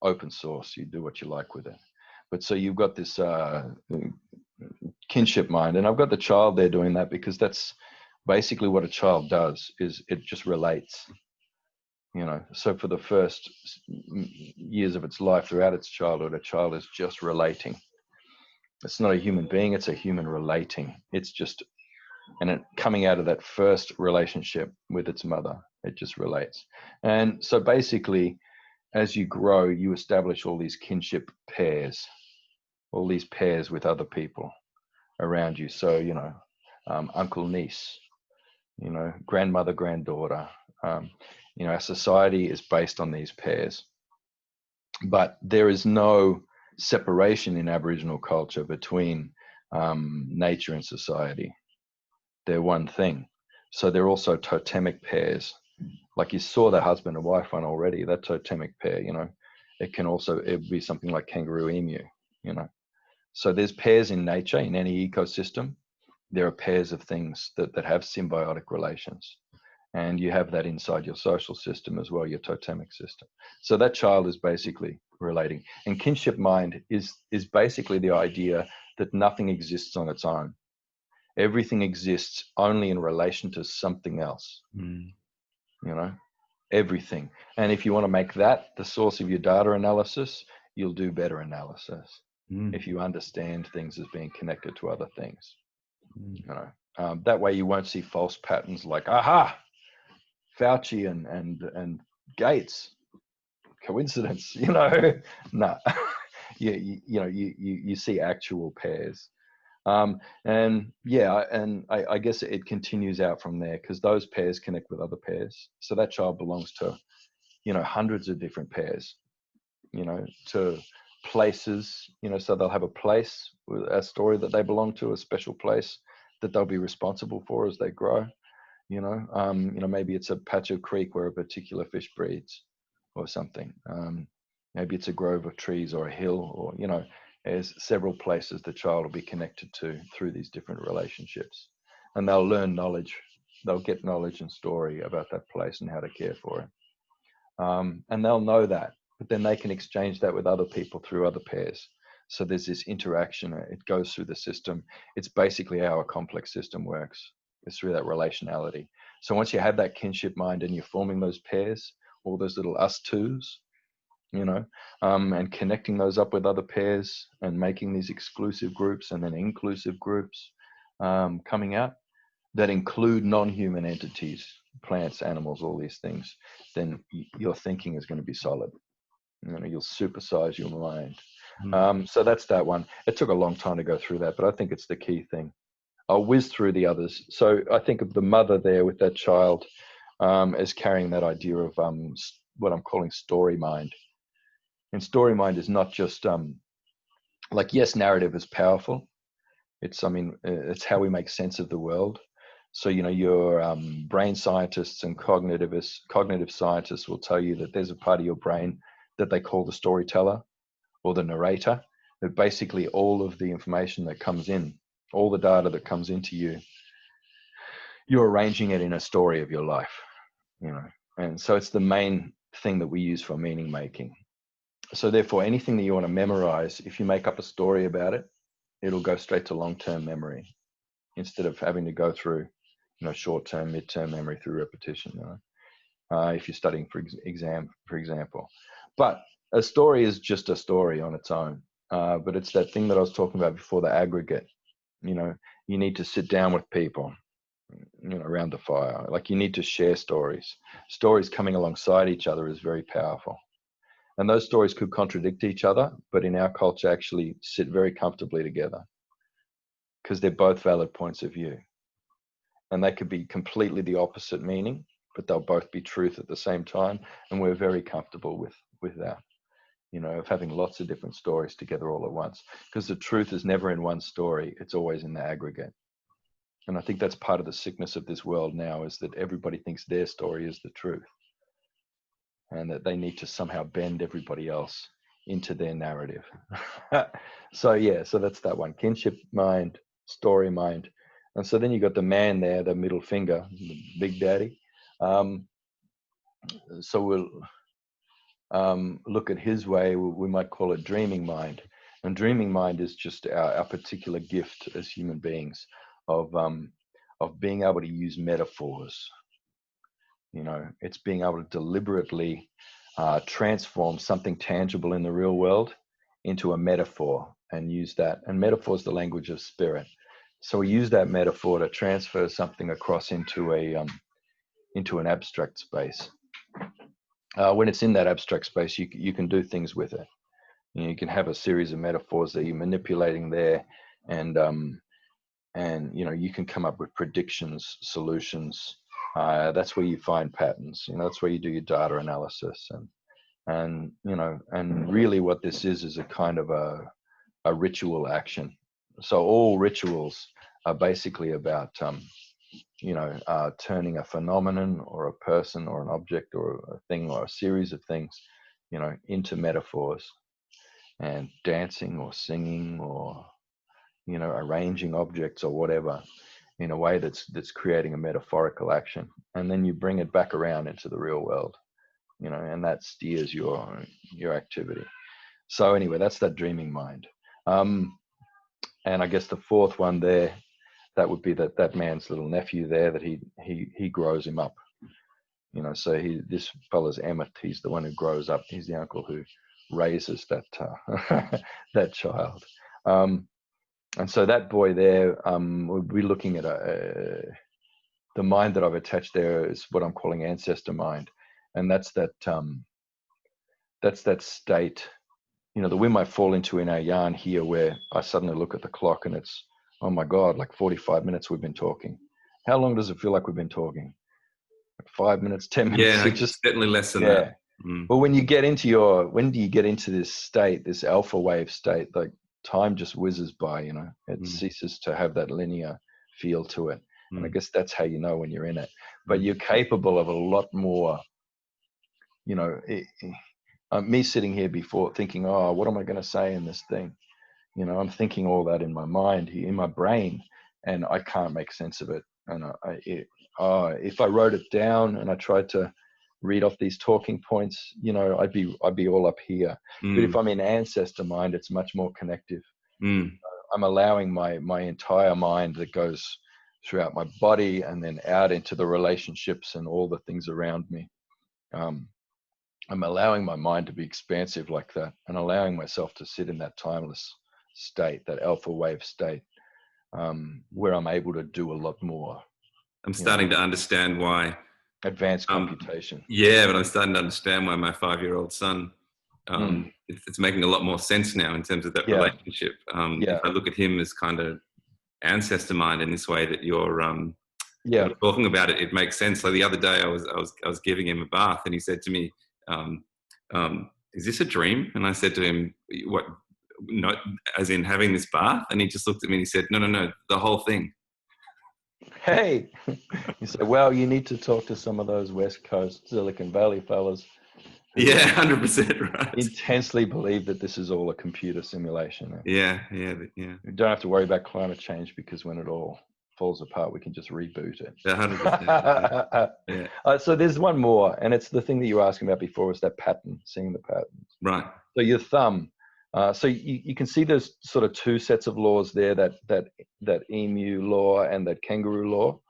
open source. You do what you like with it. But so you've got this kinship mind, and I've got the child there doing that because that's basically what a child does. Is it just relates. So for the first years of its life, throughout its childhood, a child is just relating. It's not a human being, it's a human relating. It's just, and it coming out of that first relationship with its mother, it just relates. And so basically, as you grow, you establish all these kinship pairs, all these pairs with other people around you. So, uncle, niece, grandmother, granddaughter. Our society is based on these pairs. But there is no separation in Aboriginal culture between nature and society. They're one thing. So they're also totemic pairs. Like you saw the husband and wife one already, that totemic pair, it can also be something like kangaroo emu, So there's pairs in nature, in any ecosystem. There are pairs of things that have symbiotic relations. And you have that inside your social system as well, your totemic system. So that child is basically relating. And kinship mind is basically the idea that nothing exists on its own. Everything exists only in relation to something else. Everything. And if you want to make that the source of your data analysis, you'll do better analysis. If you understand things as being connected to other things. That way you won't see false patterns like, aha, Fauci and Gates, coincidence, no. You see actual pairs. And I guess it continues out from there because those pairs connect with other pairs. So that child belongs to, hundreds of different pairs, to places, so they'll have a place, a story that they belong to, a special place that they'll be responsible for as they grow. Maybe it's a patch of creek where a particular fish breeds or something. Maybe it's a grove of trees or a hill, or, there's several places the child will be connected to through these different relationships. And they'll learn knowledge. They'll get knowledge and story about that place and how to care for it. And they'll know that, but then they can exchange that with other people through other pairs. So there's this interaction. It goes through the system. It's basically how a complex system works. It's through that relationality. So once you have that kinship mind and you're forming those pairs, all those little us twos, and connecting those up with other pairs and making these exclusive groups and then inclusive groups coming out that include non-human entities, plants, animals, all these things, then your thinking is going to be solid. You'll supersize your mind. So that's that one. It took a long time to go through that, but I think it's the key thing. I'll whiz through the others. So I think of the mother there with that child as carrying that idea of what I'm calling story mind. And story mind is not just yes, narrative is powerful. It's how we make sense of the world. So, your brain scientists and cognitive scientists will tell you that there's a part of your brain that they call the storyteller or the narrator. That basically all of the information that comes in, all the data that comes into you, you're arranging it in a story of your life, and so it's the main thing that we use for meaning making. So therefore, anything that you want to memorize, if you make up a story about it, it'll go straight to long-term memory instead of having to go through, short-term, mid-term memory through repetition. If you're studying for exam, for example. But a story is just a story on its own. But it's that thing that I was talking about before, the aggregate. You need to sit down with people, around the fire. Like you need to share stories. Stories coming alongside each other is very powerful. And those stories could contradict each other, but in our culture actually sit very comfortably together because they're both valid points of view. And they could be completely the opposite meaning, but they'll both be truth at the same time. And we're very comfortable with that, of having lots of different stories together all at once, because the truth is never in one story. It's always in the aggregate. And I think that's part of the sickness of this world now, is that everybody thinks their story is the truth and that they need to somehow bend everybody else into their narrative. So that's that one. Kinship mind, story mind. And so then you got the man there, the middle finger, the big daddy. So we'll look at his way. We might call it dreaming mind, and dreaming mind is just our particular gift as human beings of being able to use metaphors. It's being able to deliberately transform something tangible in the real world into a metaphor and use that. And metaphor is the language of spirit. So we use that metaphor to transfer something across into an abstract space. When it's in that abstract space, you can do things with it. You can have a series of metaphors that you're manipulating there, and you can come up with predictions, solutions. That's where you find patterns. That's where you do your data analysis, and really what this is a kind of a ritual action. So all rituals are basically about turning a phenomenon or a person or an object or a thing or a series of things, into metaphors, and dancing or singing or arranging objects or whatever in a way that's creating a metaphorical action, and then you bring it back around into the real world, and that steers your activity. So anyway, that's that dreaming mind. And I guess the fourth one there, that would be that man's little nephew there, that he grows him up. So this fella's Emmett. He's the one who grows up. He's the uncle who raises that that child. And so that boy there, we'll be looking at the mind that I've attached there is what I'm calling ancestor mind, and that's that state. That we might fall into in our yarn here, where I suddenly look at the clock and it's, oh my God, like 45 minutes we've been talking. How long does it feel like we've been talking? Like 5 minutes, 10 minutes? Yeah, just certainly less than that. But when do you get into this state, this alpha wave state, like time just whizzes by, it ceases to have that linear feel to it. And I guess that's how you know when you're in it. But you're capable of a lot more, me sitting here before thinking, oh, what am I going to say in this thing? I'm thinking all that in my mind, in my brain, and I can't make sense of it. And if I wrote it down and I tried to read off these talking points, I'd be all up here. But if I'm in ancestor mind, it's much more connective. I'm allowing my entire mind that goes throughout my body and then out into the relationships and all the things around me. I'm allowing my mind to be expansive like that, and allowing myself to sit in that timeless state, that alpha wave state, where I'm able to do a lot more. I'm starting to understand why. Advanced computation. Yeah, but I'm starting to understand why my 5-year-old son, it's making a lot more sense now in terms of that relationship. If I look at him as kind of ancestor mind in this way that you're talking about it, it makes sense. Like the other day I was giving him a bath, and he said to me, is this a dream? And I said to him, what, not as in having this bath? And he just looked at me and he said, no, the whole thing. Hey, you say, well, you need to talk to some of those West Coast Silicon Valley fellas. Yeah, 100% right. Intensely believe that this is all a computer simulation. Yeah. You don't have to worry about climate change, because when it all falls apart, we can just reboot it. 100%. Yeah. So there's one more, and it's the thing that you were asking about before, was that pattern, seeing the patterns. Right. So your thumb. So you can see there's sort of two sets of laws there, that emu law and that kangaroo law,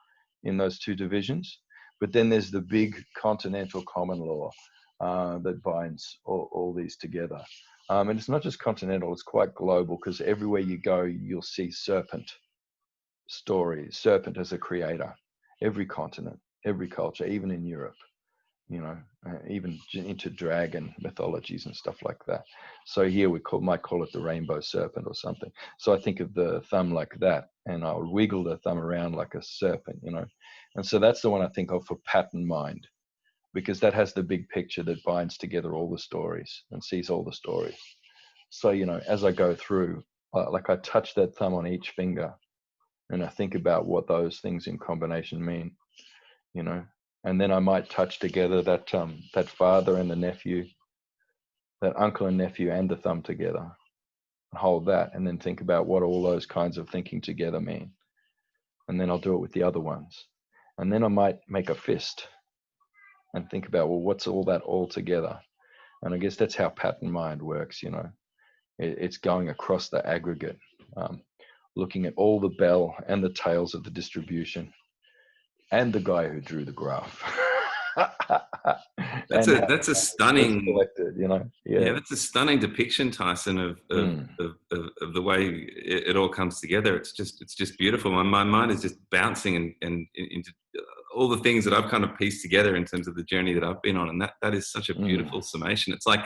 in those two divisions. But then there's the big continental common law that binds all these together. And it's not just continental, it's quite global, because everywhere you go, you'll see Serpent stories, Serpent as a creator, every continent, every culture, even in Europe, even into dragon mythologies and stuff like that. So here might call it the rainbow serpent or something. So I think of the thumb like that, and I'll wiggle the thumb around like a serpent, And so that's the one I think of for pattern mind, because that has the big picture that binds together all the stories and sees all the stories. So, as I go through, like I touch that thumb on each finger, and I think about what those things in combination mean, and then I might touch together that father and the nephew, that uncle and nephew and the thumb together, and hold that, and then think about what all those kinds of thinking together mean. And then I'll do it with the other ones. And then I might make a fist, and think about, well, what's all that all together? And I guess that's how pattern mind works. It's going across the aggregate, looking at all the bell and the tails of the distribution, and the guy who drew the graph. That's a stunning collected, yeah, that's a stunning depiction, Tyson, of the way it all comes together. It's just beautiful. My mind is just bouncing and into all the things that I've kind of pieced together in terms of the journey that I've been on, and that is such a beautiful summation. It's like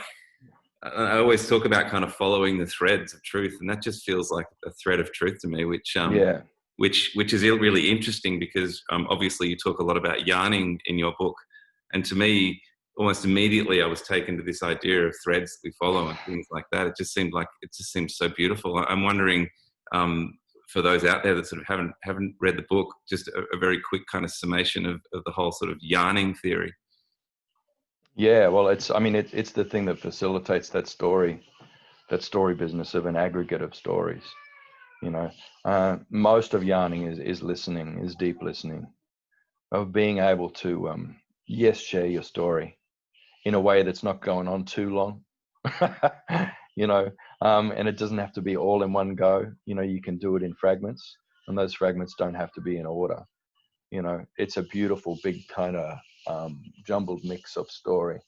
I always talk about kind of following the threads of truth, and that just feels like a thread of truth to me, which is really interesting because obviously you talk a lot about yarning in your book, and to me, almost immediately I was taken to this idea of threads that we follow and things like that. It just seems so beautiful. I'm wondering, for those out there that sort of haven't read the book, just a very quick kind of summation of the whole sort of yarning theory. Yeah, well, it's the thing that facilitates that story business of an aggregate of stories. Most of yarning is listening, is deep listening, of being able to, share your story in a way that's not going on too long, and it doesn't have to be all in one go. You can do it in fragments, and those fragments don't have to be in order. It's a beautiful, big kind of jumbled mix of story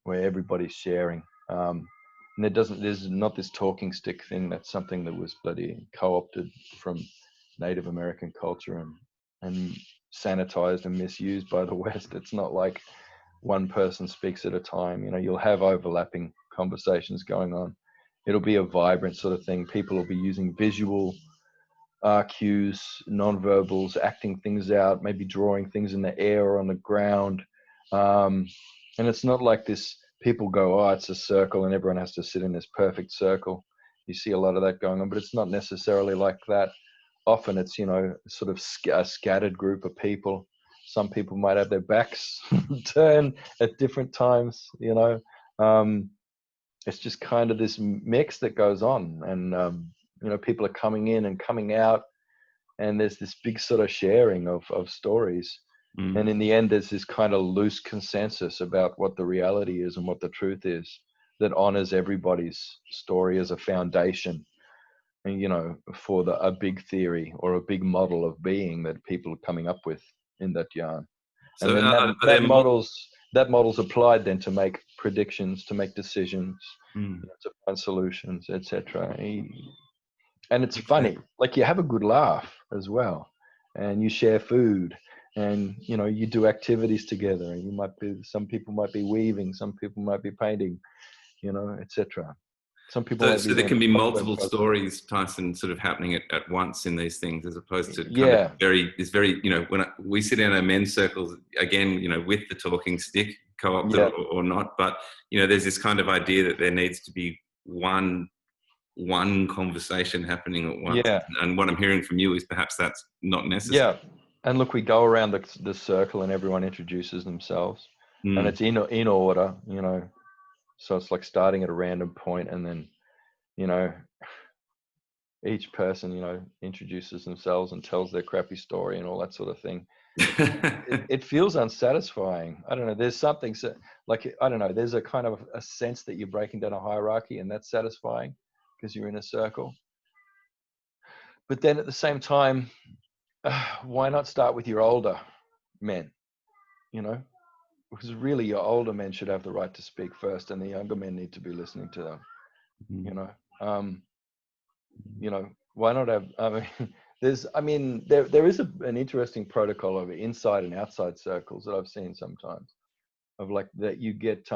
where everybody's sharing. And there's not this talking stick thing. That's something that was bloody co-opted from Native American culture and sanitized and misused by the West. It's not like one person speaks at a time. You'll have overlapping conversations going on. It'll be a vibrant sort of thing. People will be using visual cues, non-verbals, acting things out, maybe drawing things in the air or on the ground. And it's not like this, people go, oh, it's a circle and everyone has to sit in this perfect circle. You see a lot of that going on, but it's not necessarily like that. Often it's, sort of a scattered group of people. Some people might have their backs turned at different times, It's just kind of this mix that goes on, and people are coming in and coming out, and there's this big sort of sharing of stories. And in the end, there's this kind of loose consensus about what the reality is and what the truth is that honors everybody's story as a foundation, and for a big theory or a big model of being that people are coming up with in that yarn. So and then that model's applied then to make predictions, to make decisions, to find solutions, etc. And it's funny, like you have a good laugh as well, and you share food, and you do activities together, and some people might be weaving, some people might be painting, etc. Some people so there can be multiple stories, Tyson, sort of happening at once in these things, as opposed to kind of very when we sit in our men's circles again, with the talking stick, co-opted or not, but there's this kind of idea that there needs to be one conversation happening at once. And what I'm hearing from you is perhaps that's not necessary. And look, we go around the circle and everyone introduces themselves, and it's in order, so it's like starting at a random point, and then each person introduces themselves and tells their crappy story and all that sort of thing. It feels unsatisfying. I don't know, there's something there's a kind of a sense that you're breaking down a hierarchy, and that's satisfying because you're in a circle. But then at the same time, why not start with your older men? Because really your older men should have the right to speak first, and the younger men need to be listening to them. Why not have? There is an interesting protocol of inside and outside circles that I've seen sometimes, of like that you get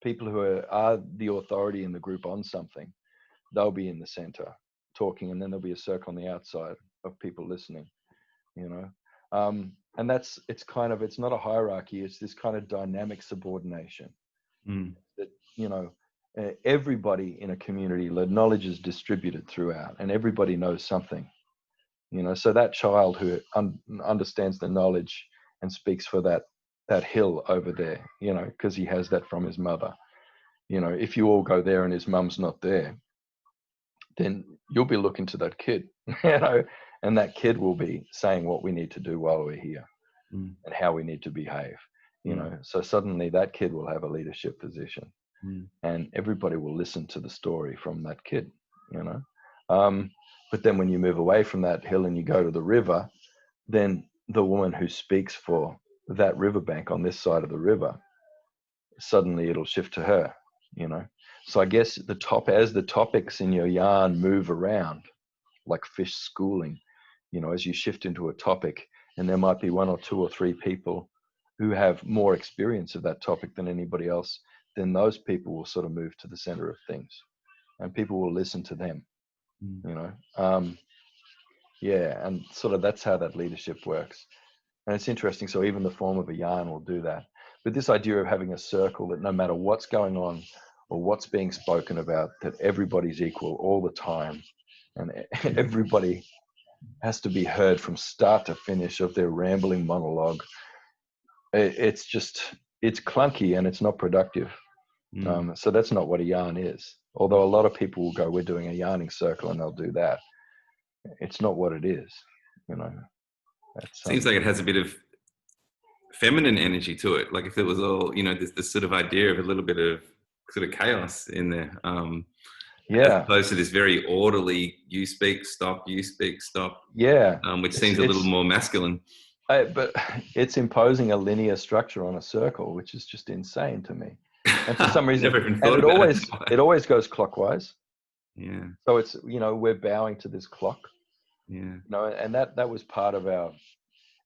people who are the authority in the group on something. They'll be in the center talking, and then there'll be a circle on the outside of people listening. And it's not a hierarchy. It's this kind of dynamic subordination that everybody in a community, the knowledge is distributed throughout, and everybody knows something. So that child who understands the knowledge and speaks for that hill over there, because he has that from his mother. If you all go there and his mum's not there, then you'll be looking to that kid, and that kid will be saying what we need to do while we're here and how we need to behave. you know. So suddenly that kid will have a leadership position, and everybody will listen to the story from that kid, you know. But then when you move away from that hill and you go to the river, then the woman who speaks for that riverbank on this side of the river, suddenly it'll shift to her, you know. So I guess as the topics in your yarn move around, like fish schooling, you know, as you shift into a topic, and there might be one or two or three people who have more experience of that topic than anybody else, then those people will sort of move to the center of things, and people will listen to them, you know. Yeah, and sort of that's how that leadership works. And it's interesting. So even the form of a yarn will do that. But this idea of having a circle that no matter what's going on or what's being spoken about, that everybody's equal all the time, and everybody has to be heard from start to finish of their rambling monologue. It's clunky and it's not productive. So that's not what a yarn is. Although a lot of people will go, we're doing a yarning circle, and they'll do that. It's not what it is, you know. Seems like it has a bit of feminine energy to it. Like if it was all, you know, this sort of idea of a little bit of sort of chaos in there. As opposed to this very orderly, you speak, stop, Yeah. Which seems a little more masculine. But it's imposing a linear structure on a circle, which is just insane to me. And for some reason, it always goes clockwise. Yeah. So it's, you know, we're bowing to this clock. Yeah. You know, and that was part of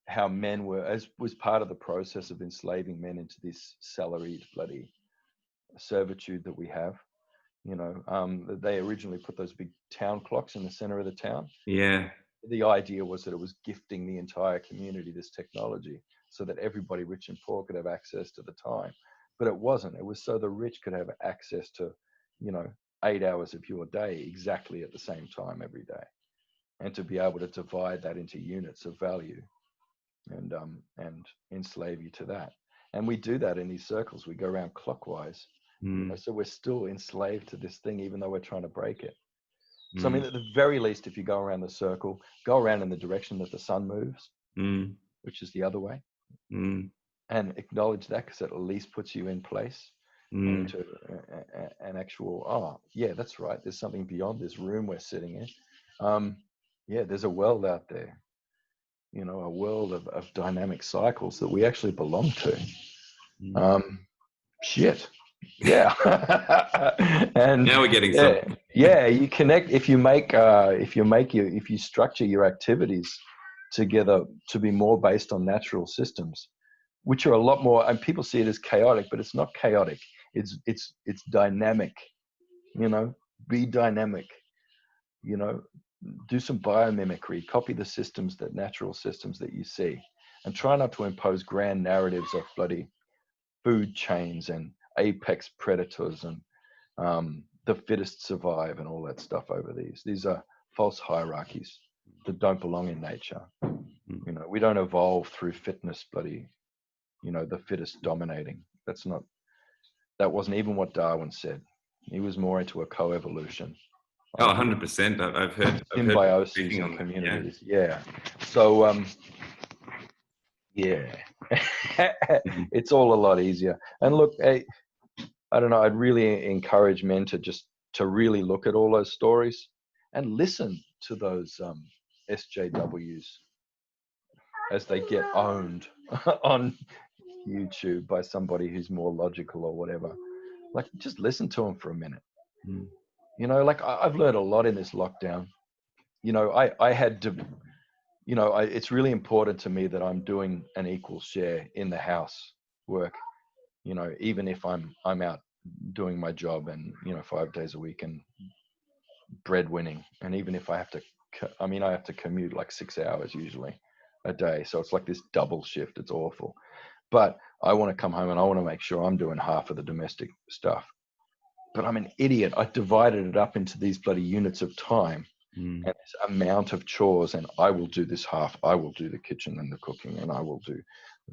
how men was part of the process of enslaving men into this salaried bloody servitude that we have. You know, they originally put those big town clocks in the center of the town. Yeah. The idea was that it was gifting the entire community this technology so that everybody, rich and poor, could have access to the time. But it wasn't. It was so the rich could have access to, you know, 8 hours of your day exactly at the same time every day, and to be able to divide that into units of value and enslave you to that. And we do that in these circles. We go around clockwise. You know, so we're still enslaved to this thing, even though we're trying to break it. So, I mean, at the very least, if you go around the circle, go around in the direction that the sun moves, which is the other way, and acknowledge that, because it at least puts you in place into an actual, oh, yeah, that's right. There's something beyond this room we're sitting in. Yeah, there's a world out there, you know, a world of dynamic cycles that we actually belong to. Shit. Yeah. And now we're getting something. Yeah, you connect if you structure your activities together to be more based on natural systems, which are a lot more, and people see it as chaotic, but it's not chaotic. It's dynamic. You know, be dynamic. You know, do some biomimicry, copy the natural systems that you see, and try not to impose grand narratives of bloody food chains and apex predators and the fittest survive and all that stuff over these. These are false hierarchies that don't belong in nature. You know, we don't evolve through fitness, bloody, you know, the fittest dominating. That wasn't even what Darwin said. He was more into a coevolution. Oh, 100%. I've heard symbiosis and communities. Yeah. So, yeah, it's all a lot easier. And look, I don't know, I'd really encourage men to really look at all those stories and listen to those SJWs as they get owned on YouTube by somebody who's more logical or whatever. Like, just listen to them for a minute. You know, like I've learned a lot in this lockdown. You know, I had to, you know, it's really important to me that I'm doing an equal share in the house work, you know, even if I'm out doing my job and, you know, 5 days a week and breadwinning. And even if I have to commute like 6 hours usually a day. So it's like this double shift. It's awful. But I want to come home and I want to make sure I'm doing half of the domestic stuff. But I'm an idiot. I divided it up into these bloody units of time and this amount of chores, and I will do this half. I will do the kitchen and the cooking, and I will do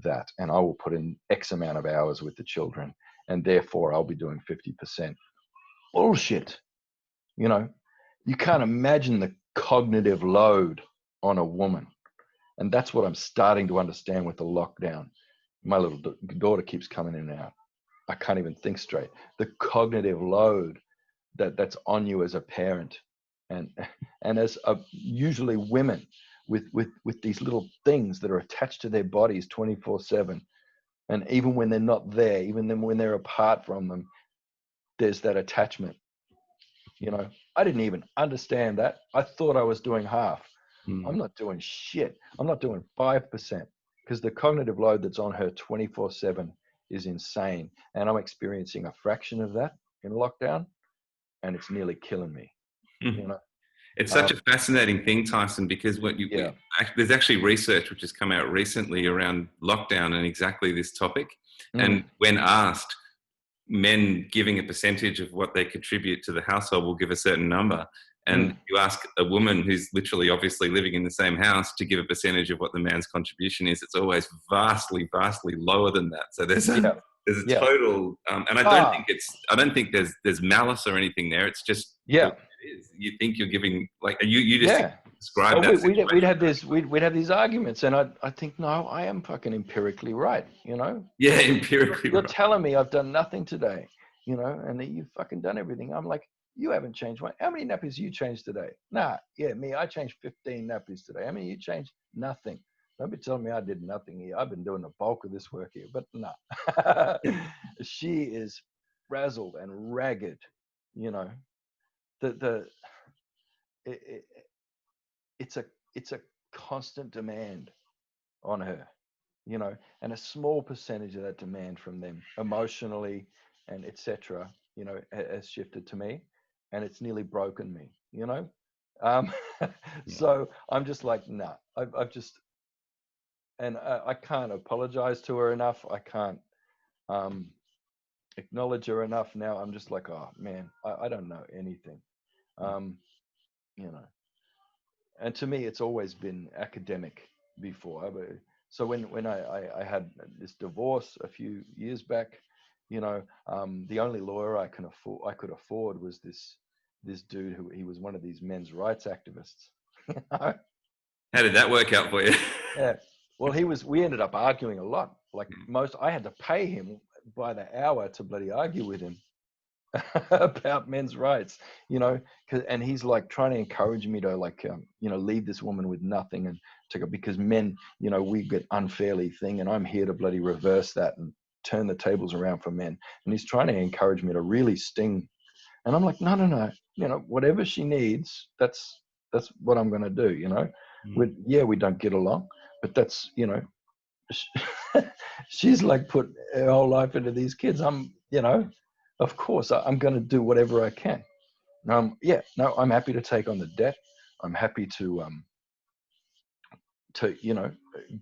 that, and I will put in X amount of hours with the children, and therefore I'll be doing 50%. Bullshit. You know, you can't imagine the cognitive load on a woman. And that's what I'm starting to understand with the lockdown. My little daughter keeps coming in and out. I can't even think straight. The cognitive load that's on you as a parent, and as usually women with these little things that are attached to their bodies 24/7, and even when they're not there, even then when they're apart from them, there's that attachment. I didn't even understand that. I thought I was doing half. I'm not doing shit. I'm not doing 5%, because the cognitive load that's on her 24/7 is insane. And I'm experiencing a fraction of that in lockdown, and it's nearly killing me. It's such a fascinating thing, Tyson, because there's actually research which has come out recently around lockdown and exactly this topic. And when asked, men giving a percentage of what they contribute to the household will give a certain number. And you ask a woman who's literally obviously living in the same house to give a percentage of what the man's contribution is, it's always vastly, vastly lower than that. So there's a total, and I don't think there's malice or anything there. It's just, it is. You think you're giving, like you just described that. We'd have these arguments, and I think, no, I am fucking empirically right. Yeah, empirically. You're telling me I've done nothing today, and that you've fucking done everything. I'm like, you haven't changed one. How many nappies you changed today? Nah, me, I changed 15 nappies today. How many you changed? Nothing. Don't be telling me I did nothing here. I've been doing the bulk of this work here, but nah. She is frazzled and ragged, it's a constant demand on her, and a small percentage of that demand from them emotionally and etc. Has shifted to me, and it's nearly broken me. So I'm just like, nah. I've just, and I can't apologize to her enough. I can't acknowledge her enough. Now I'm just like, oh man, I don't know anything. And to me, it's always been academic before. So when I had this divorce a few years back, the only lawyer I could afford was this dude who, he was one of these men's rights activists. How did that work out for you? Yeah. Well, we ended up arguing a lot. Like I had to pay him by the hour to bloody argue with him about men's rights, and he's like trying to encourage me to leave this woman with nothing and to go, because men, we get unfairly thing, and I'm here to bloody reverse that and turn the tables around for men. And he's trying to encourage me to really sting. And I'm like, no, whatever she needs, that's what I'm going to do, we don't get along, but that's, she's like put her whole life into these kids. Of course I'm going to do whatever I can. I'm happy to take on the debt. I'm happy to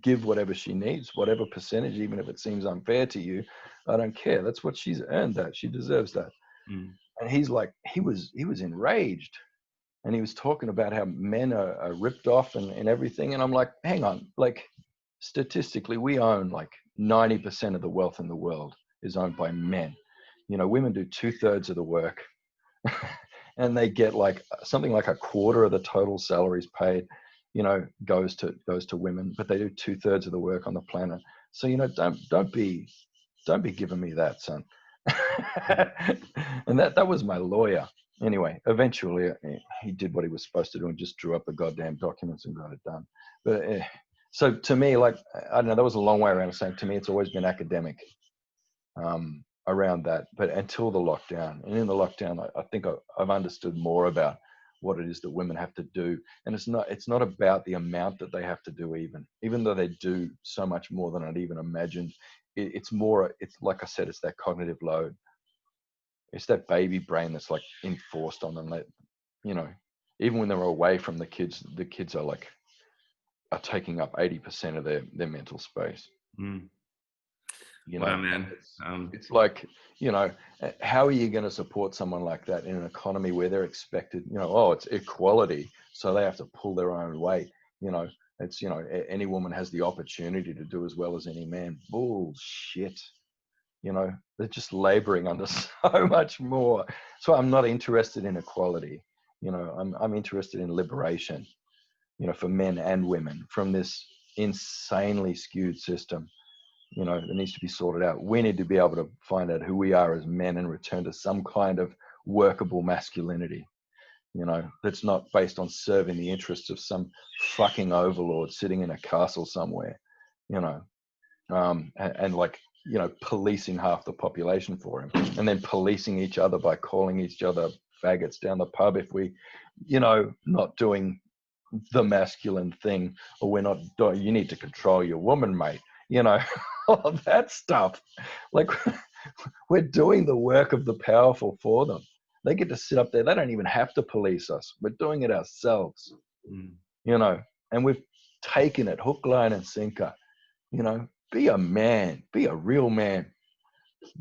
give whatever she needs, whatever percentage, even if it seems unfair to you. I don't care. That's what she's earned. That she deserves that. And he's like, he was enraged, and he was talking about how men are ripped off and everything. And I'm like, hang on, like statistically, we own like 90% of the wealth in the world is owned by men. Women do 2/3 of the work, and they get like something like a quarter of the total salaries paid, goes to women, but they do 2/3 of the work on the planet. So, don't be giving me that, son. And that was my lawyer. Anyway, eventually he did what he was supposed to do and just drew up the goddamn documents and got it done. But so to me, like, I don't know, that was a long way around of saying, to me, it's always been academic around that. But until the lockdown, and in the lockdown, I think I've understood more about what it is that women have to do. And it's not about the amount that they have to do, even though they do so much more than I'd even imagined. It's like I said, it's that cognitive load. It's that baby brain that's like enforced on them. That, even when they're away from the kids are taking up 80% of their mental space. Wow, man. It's like, how are you going to support someone like that in an economy where they're expected, it's equality, so they have to pull their own weight. It's, any woman has the opportunity to do as well as any man. Bullshit. They're just laboring under so much more. So I'm not interested in equality. I'm interested in liberation, for men and women from this insanely skewed system. you know, that needs to be sorted out. We need to be able to find out who we are as men and return to some kind of workable masculinity, you know, that's not based on serving the interests of some fucking overlord sitting in a castle somewhere, you know, and like, you know, policing half the population for him, and then policing each other by calling each other faggots down the pub if we, you know, not doing the masculine thing, or we're not doing, you need to control your woman, mate, you know, all of that stuff. Like, we're doing the work of the powerful for them. They get to sit up there. They don't even have to police us. We're doing it ourselves, you know, and we've taken it hook, line, and sinker. You know, be a man, be a real man.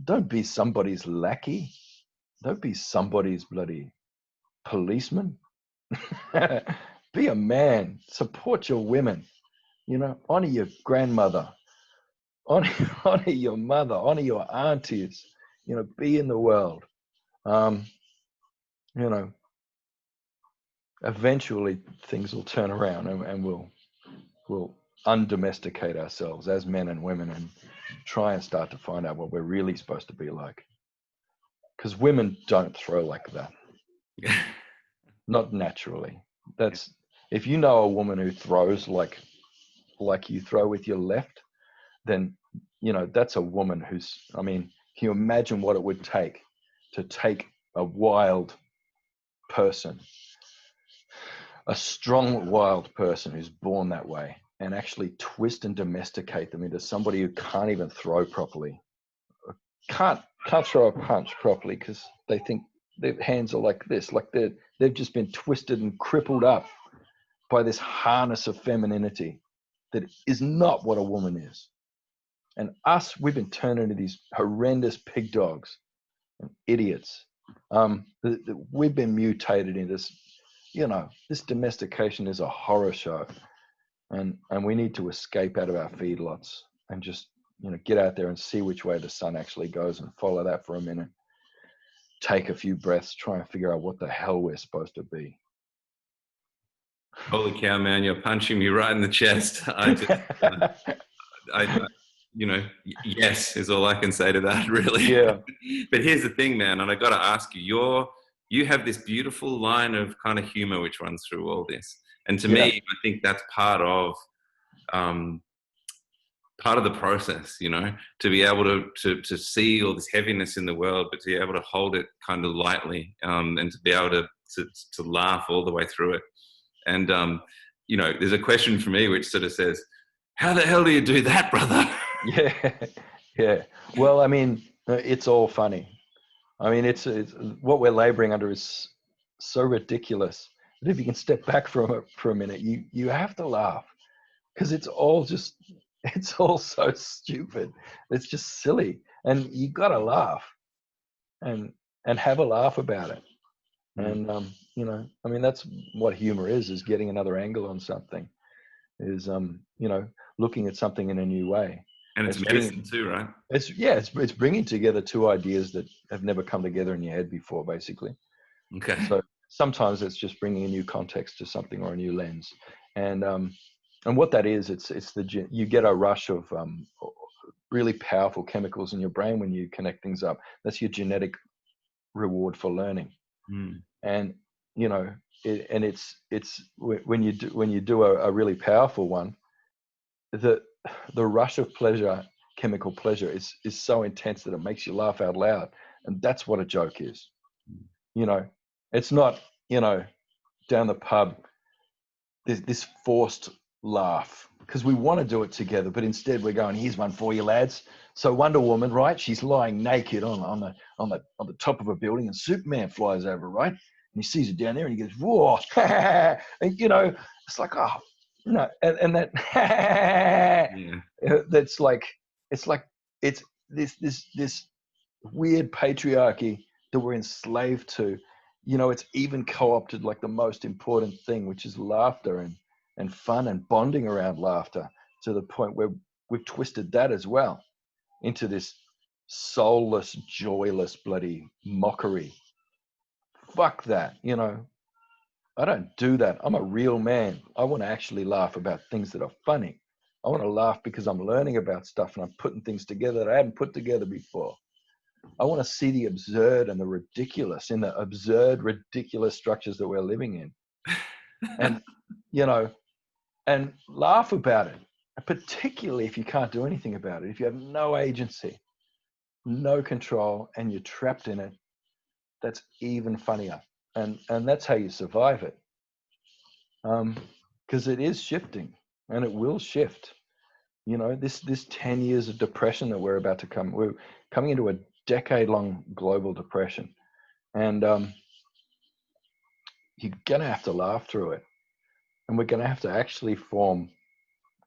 Don't be somebody's lackey. Don't be somebody's bloody policeman. Be a man. Support your women. You know, honor your grandmother. Honor your mother. Honor your aunties. You know, be in the world. You know, eventually things will turn around, and we'll undomesticate ourselves as men and women and try and start to find out what we're really supposed to be like. Because women don't throw like that. Not naturally. That's, if you know a woman who throws like you throw with your left, then, you know, that's a woman who's, I mean, can you imagine what it would take to take a wild person, a strong wild person who's born that way, and actually twist and domesticate them into somebody who can't even throw properly, can't throw a punch properly because they think their hands are like this, like they've just been twisted and crippled up by this harness of femininity that is not what a woman is. And us, we've been turned into these horrendous pig dogs and idiots. We've been mutated into this, you know, this domestication is a horror show. And we need to escape out of our feedlots and just, you know, get out there and see which way the sun actually goes and follow that for a minute. Take a few breaths, try and figure out what the hell we're supposed to be. Holy cow, man, you're punching me right in the chest. You know, yes is all I can say to that, really. Yeah. But here's the thing, man, and I got to ask you, you have this beautiful line of kind of humor which runs through all this. And to me, I think that's part of the process, you know, to be able to see all this heaviness in the world, but to be able to hold it kind of lightly, and to be able to laugh all the way through it. And, you know, there's a question for me which sort of says, how the hell do you do that, brother? Yeah. Well, I mean, it's all funny. I mean, it's what we're laboring under is so ridiculous that if you can step back from it for a minute, you have to laugh, because it's all so stupid. It's just silly, and you got to laugh and have a laugh about it. And you know, I mean, that's what humor is getting another angle on something, is you know, looking at something in a new way. And it's medicine too, right? It's bringing together two ideas that have never come together in your head before, basically. Okay. So sometimes it's just bringing a new context to something, or a new lens, and what that is, you get a rush of really powerful chemicals in your brain when you connect things up. That's your genetic reward for learning. And you know, it's when you do a really powerful one, the rush of pleasure, chemical pleasure, is so intense that it makes you laugh out loud. And that's what a joke is. You know, it's not, you know, down the pub, this forced laugh because we want to do it together, but instead we're going, here's one for you, lads. So Wonder Woman, right? She's lying naked on the top of a building, and Superman flies over, right? And he sees her down there, and he goes, whoa, and you know, it's like, oh, no, and that, that's like, it's this weird patriarchy that we're enslaved to. You know, it's even co-opted like the most important thing, which is laughter and fun and bonding around laughter, to the point where we've twisted that as well into this soulless, joyless, bloody mockery. Fuck that, you know. I don't do that. I'm a real man. I want to actually laugh about things that are funny. I want to laugh because I'm learning about stuff and I'm putting things together that I hadn't put together before. I want to see the absurd and the ridiculous in the absurd, ridiculous structures that we're living in. And, and laugh about it, particularly if you can't do anything about it. If you have no agency, no control, and you're trapped in it, that's even funnier. And that's how you survive it. Because it is shifting, and it will shift. This 10 years of depression that we're about to we're coming into a decade-long global depression, and you're going to have to laugh through it, and we're going to have to actually form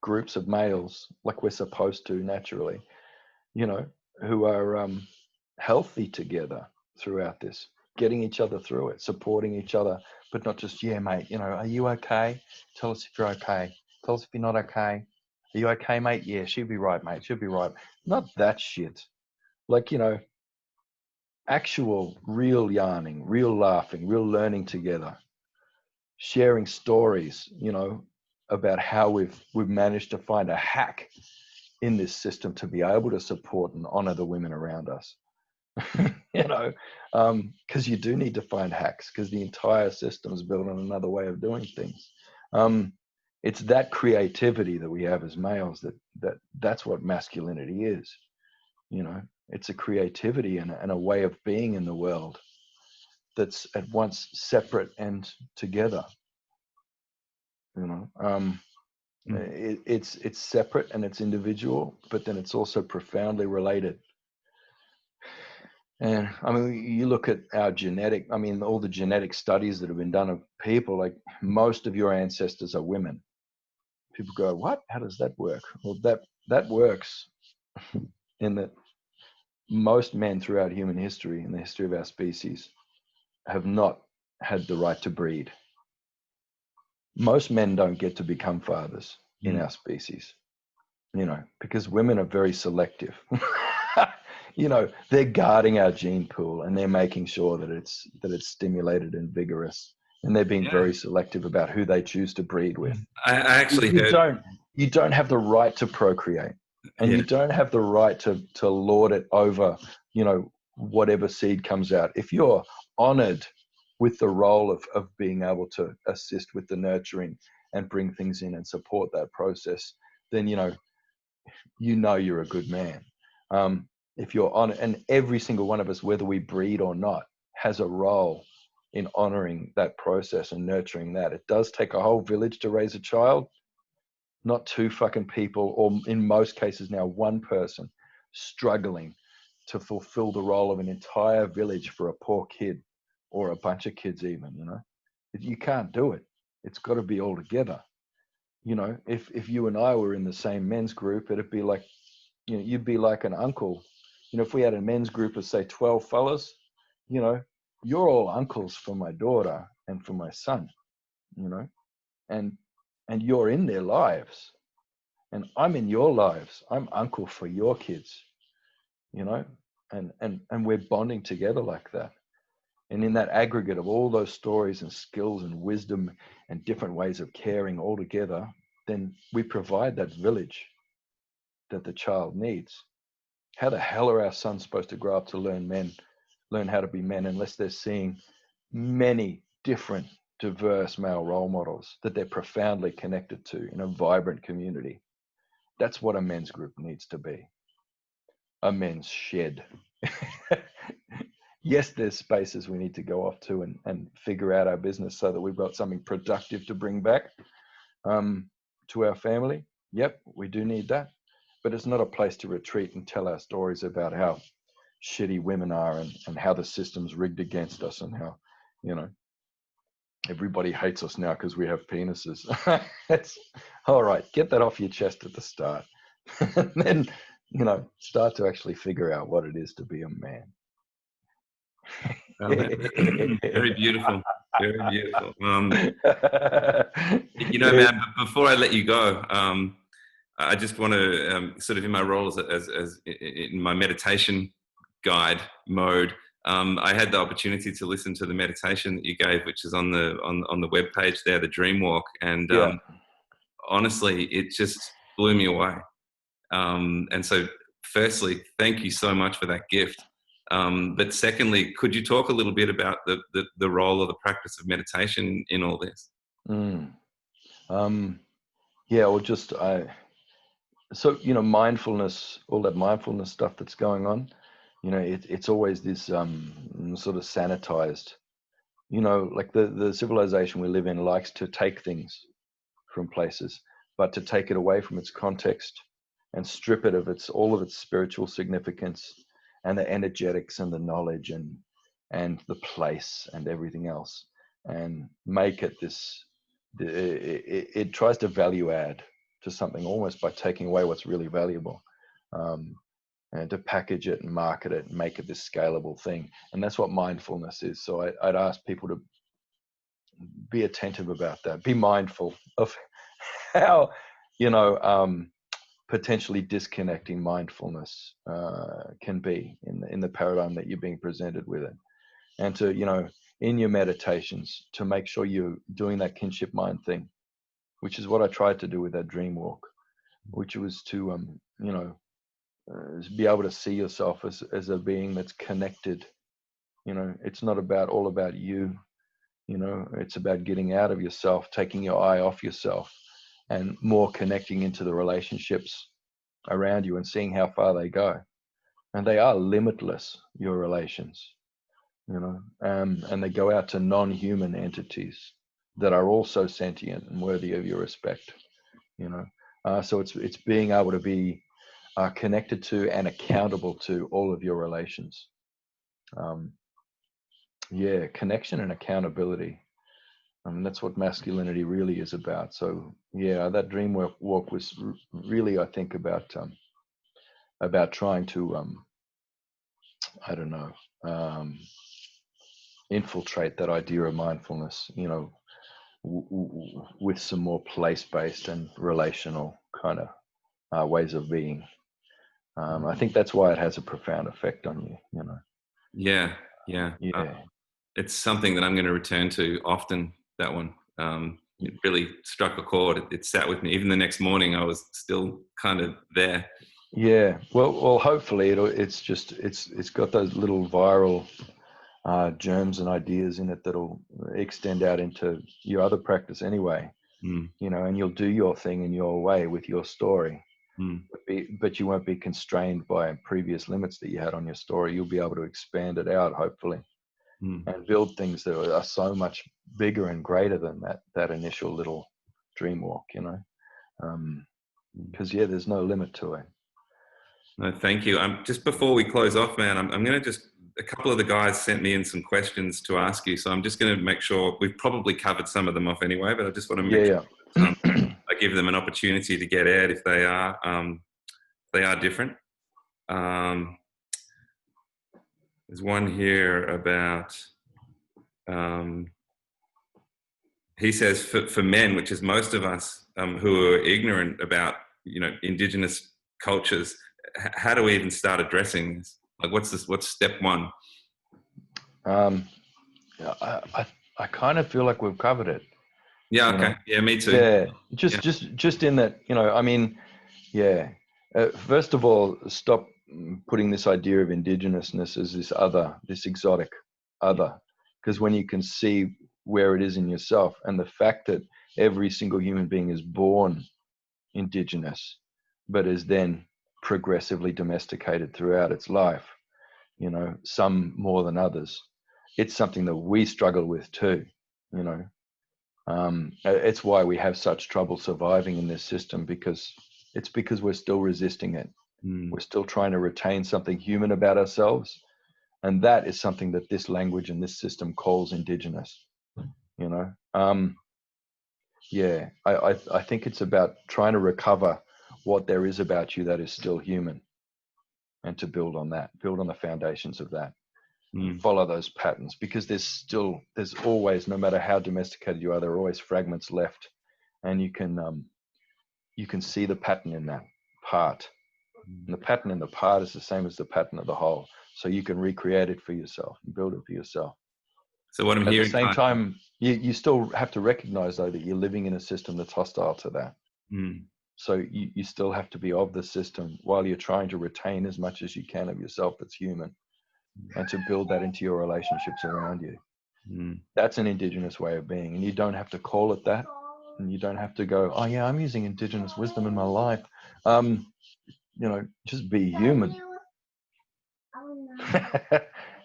groups of males like we're supposed to naturally, who are healthy together throughout this, getting each other through it, supporting each other, but not just, yeah, mate, are you okay? Tell us if you're okay. Tell us if you're not okay. Are you okay, mate? Yeah, she'll be right, mate. She'll be right. Not that shit. Like, actual real yarning, real laughing, real learning together, sharing stories, about how we've managed to find a hack in this system to be able to support and honor the women around us. Because you do need to find hacks, because the entire system is built on another way of doing things. It's that creativity that we have as males that's what masculinity is. It's a creativity and a way of being in the world that's at once separate and together. It's separate and it's individual, but then it's also profoundly related. And you look at our all the genetic studies that have been done of people, like most of your ancestors are women. People go, what? How does that work? Well, that works in that most men throughout human history, in the history of our species, have not had the right to breed. Most men don't get to become fathers in our species, because women are very selective. They're guarding our gene pool and they're making sure that it's stimulated and vigorous, and they're being very selective about who they choose to breed with. I actually you don't have the right to procreate, and you don't have the right to lord it over, whatever seed comes out. If you're honored with the role of being able to assist with the nurturing and bring things in and support that process, then you're a good man. If you're on, and every single one of us, whether we breed or not, has a role in honoring that process and nurturing that. It does take a whole village to raise a child, not two fucking people, or in most cases now one person struggling to fulfill the role of an entire village for a poor kid or a bunch of kids even, You can't do it. It's got to be all together. If you and I were in the same men's group, it'd be like, you'd be like an uncle. If we had a men's group of, say, 12 fellas, you're all uncles for my daughter and for my son, and you're in their lives, and I'm in your lives. I'm uncle for your kids, and we're bonding together like that. And in that aggregate of all those stories and skills and wisdom and different ways of caring all together, then we provide that village that the child needs. How the hell are our sons supposed to grow up to learn how to be men, unless they're seeing many different, diverse male role models that they're profoundly connected to in a vibrant community? That's what a men's group needs to be. A men's shed. Yes, there's spaces we need to go off to and figure out our business so that we've got something productive to bring back to our family. Yep, we do need that. But it's not a place to retreat and tell our stories about how shitty women are and how the system's rigged against us and how, everybody hates us now because we have penises. It's all right. Get that off your chest at the start. And then, start to actually figure out what it is to be a man. Very beautiful. Very beautiful. Man, before I let you go, I just want to sort of in my role as in my meditation guide mode, I had the opportunity to listen to the meditation that you gave, which is on the webpage there, the Dream Walk, and honestly, it just blew me away. And so firstly, thank you so much for that gift. But secondly, could you talk a little bit about the role of the practice of meditation in all this? Yeah, or just so mindfulness, all that mindfulness stuff that's going on, it's always this sort of sanitized, like the civilization we live in likes to take things from places, but to take it away from its context and strip it of all of its spiritual significance and the energetics and the knowledge and the place and everything else, and make it this. It tries to value add to something almost by taking away what's really valuable, and to package it and market it and make it this scalable thing. And that's what mindfulness is. So I'd ask people to be attentive about that. Be mindful of how potentially disconnecting mindfulness can be in the paradigm that you're being presented with it, and to in your meditations to make sure you're doing that kinship mind thing, which is what I tried to do with that dream walk, which was to be able to see yourself as a being that's connected. It's not all about you. It's about getting out of yourself, taking your eye off yourself, and more connecting into the relationships around you and seeing how far they go. And they are limitless, your relations, and they go out to non-human entities that are also sentient and worthy of your respect. So it's being able to be connected to and accountable to all of your relations. Connection and accountability. That's what masculinity really is about. So that dream walk was really, I think, about trying to infiltrate that idea of mindfulness, with some more place-based and relational kind of ways of being. I think that's why it has a profound effect on you. Yeah. It's something that I'm going to return to often. That one, it really struck a chord. It sat with me. Even the next morning, I was still kind of there. Yeah. Well. Hopefully, it's got those little viral germs and ideas in it that'll extend out into your other practice anyway. And you'll do your thing in your way with your story. But you won't be constrained by previous limits that you had on your story. You'll be able to expand it out, hopefully, and build things that are so much bigger and greater than that initial little dream walk, because there's no limit to it. No, thank you. Just before we close off, man, I'm going to a couple of the guys sent me in some questions to ask you, so I'm just going to make sure we've probably covered some of them off anyway, but I just want to make sure I give them an opportunity to get out if they are different. There's one here about, he says for men, which is most of us who are ignorant about, indigenous cultures, how do we even start addressing this? Like, what's step one? I kind of feel like we've covered it. Yeah. Okay. Yeah, me too. Yeah. Just in that, first of all, stop putting this idea of indigenousness as this exotic other, because when you can see where it is in yourself, and the fact that every single human being is born indigenous, but is then progressively domesticated throughout its life, some more than others. It's something that we struggle with too, it's why we have such trouble surviving in this system, because we're still resisting it. We're still trying to retain something human about ourselves, and that is something that this language and this system calls indigenous. I think it's about trying to recover what there is about you that is still human, and to build on the foundations of that. Follow those patterns, because there's always, no matter how domesticated you are, there are always fragments left, and you can see the pattern in that part. And the pattern in the part is the same as the pattern of the whole, so you can recreate it for yourself and build it for yourself. So what I'm hearing, at the same time, you still have to recognize, though, that you're living in a system that's hostile to that. So you still have to be of the system while you're trying to retain as much as you can of yourself that's human, and to build that into your relationships around you. That's an Indigenous way of being, and you don't have to call it that, and you don't have to go, oh yeah, I'm using Indigenous wisdom in my life. Just be human.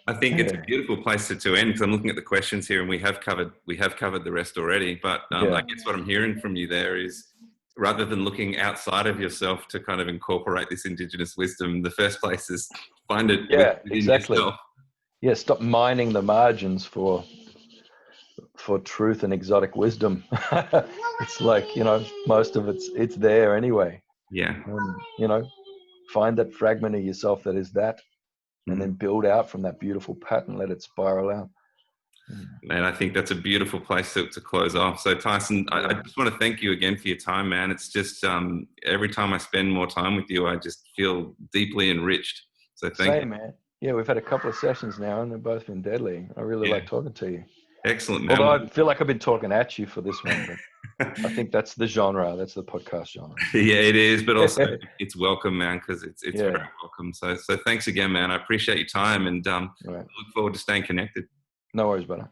I think it's a beautiful place to end, because I'm looking at the questions here, and we have covered the rest already. But I guess what I'm hearing from you there is, rather than looking outside of yourself to kind of incorporate this Indigenous wisdom, the first place is find it within yourself. Yeah, stop mining the margins for truth and exotic wisdom. It's like, most of it's there anyway. Yeah. Find that fragment of yourself that is that, and then build out from that beautiful pattern, let it spiral out. Man, I think that's a beautiful place to close off. So Tyson, I just want to thank you again for your time, man. It's just every time I spend more time with you, I just feel deeply enriched. So thank you. Man. Yeah, we've had a couple of sessions now, and they've both been deadly. I really like talking to you. Excellent, man. Although I feel like I've been talking at you for this one, but I think that's the genre. That's the podcast genre. Yeah, it is, but also it's welcome, man, because it's very welcome. So thanks again, man. I appreciate your time, and look forward to staying connected. No worries, brother.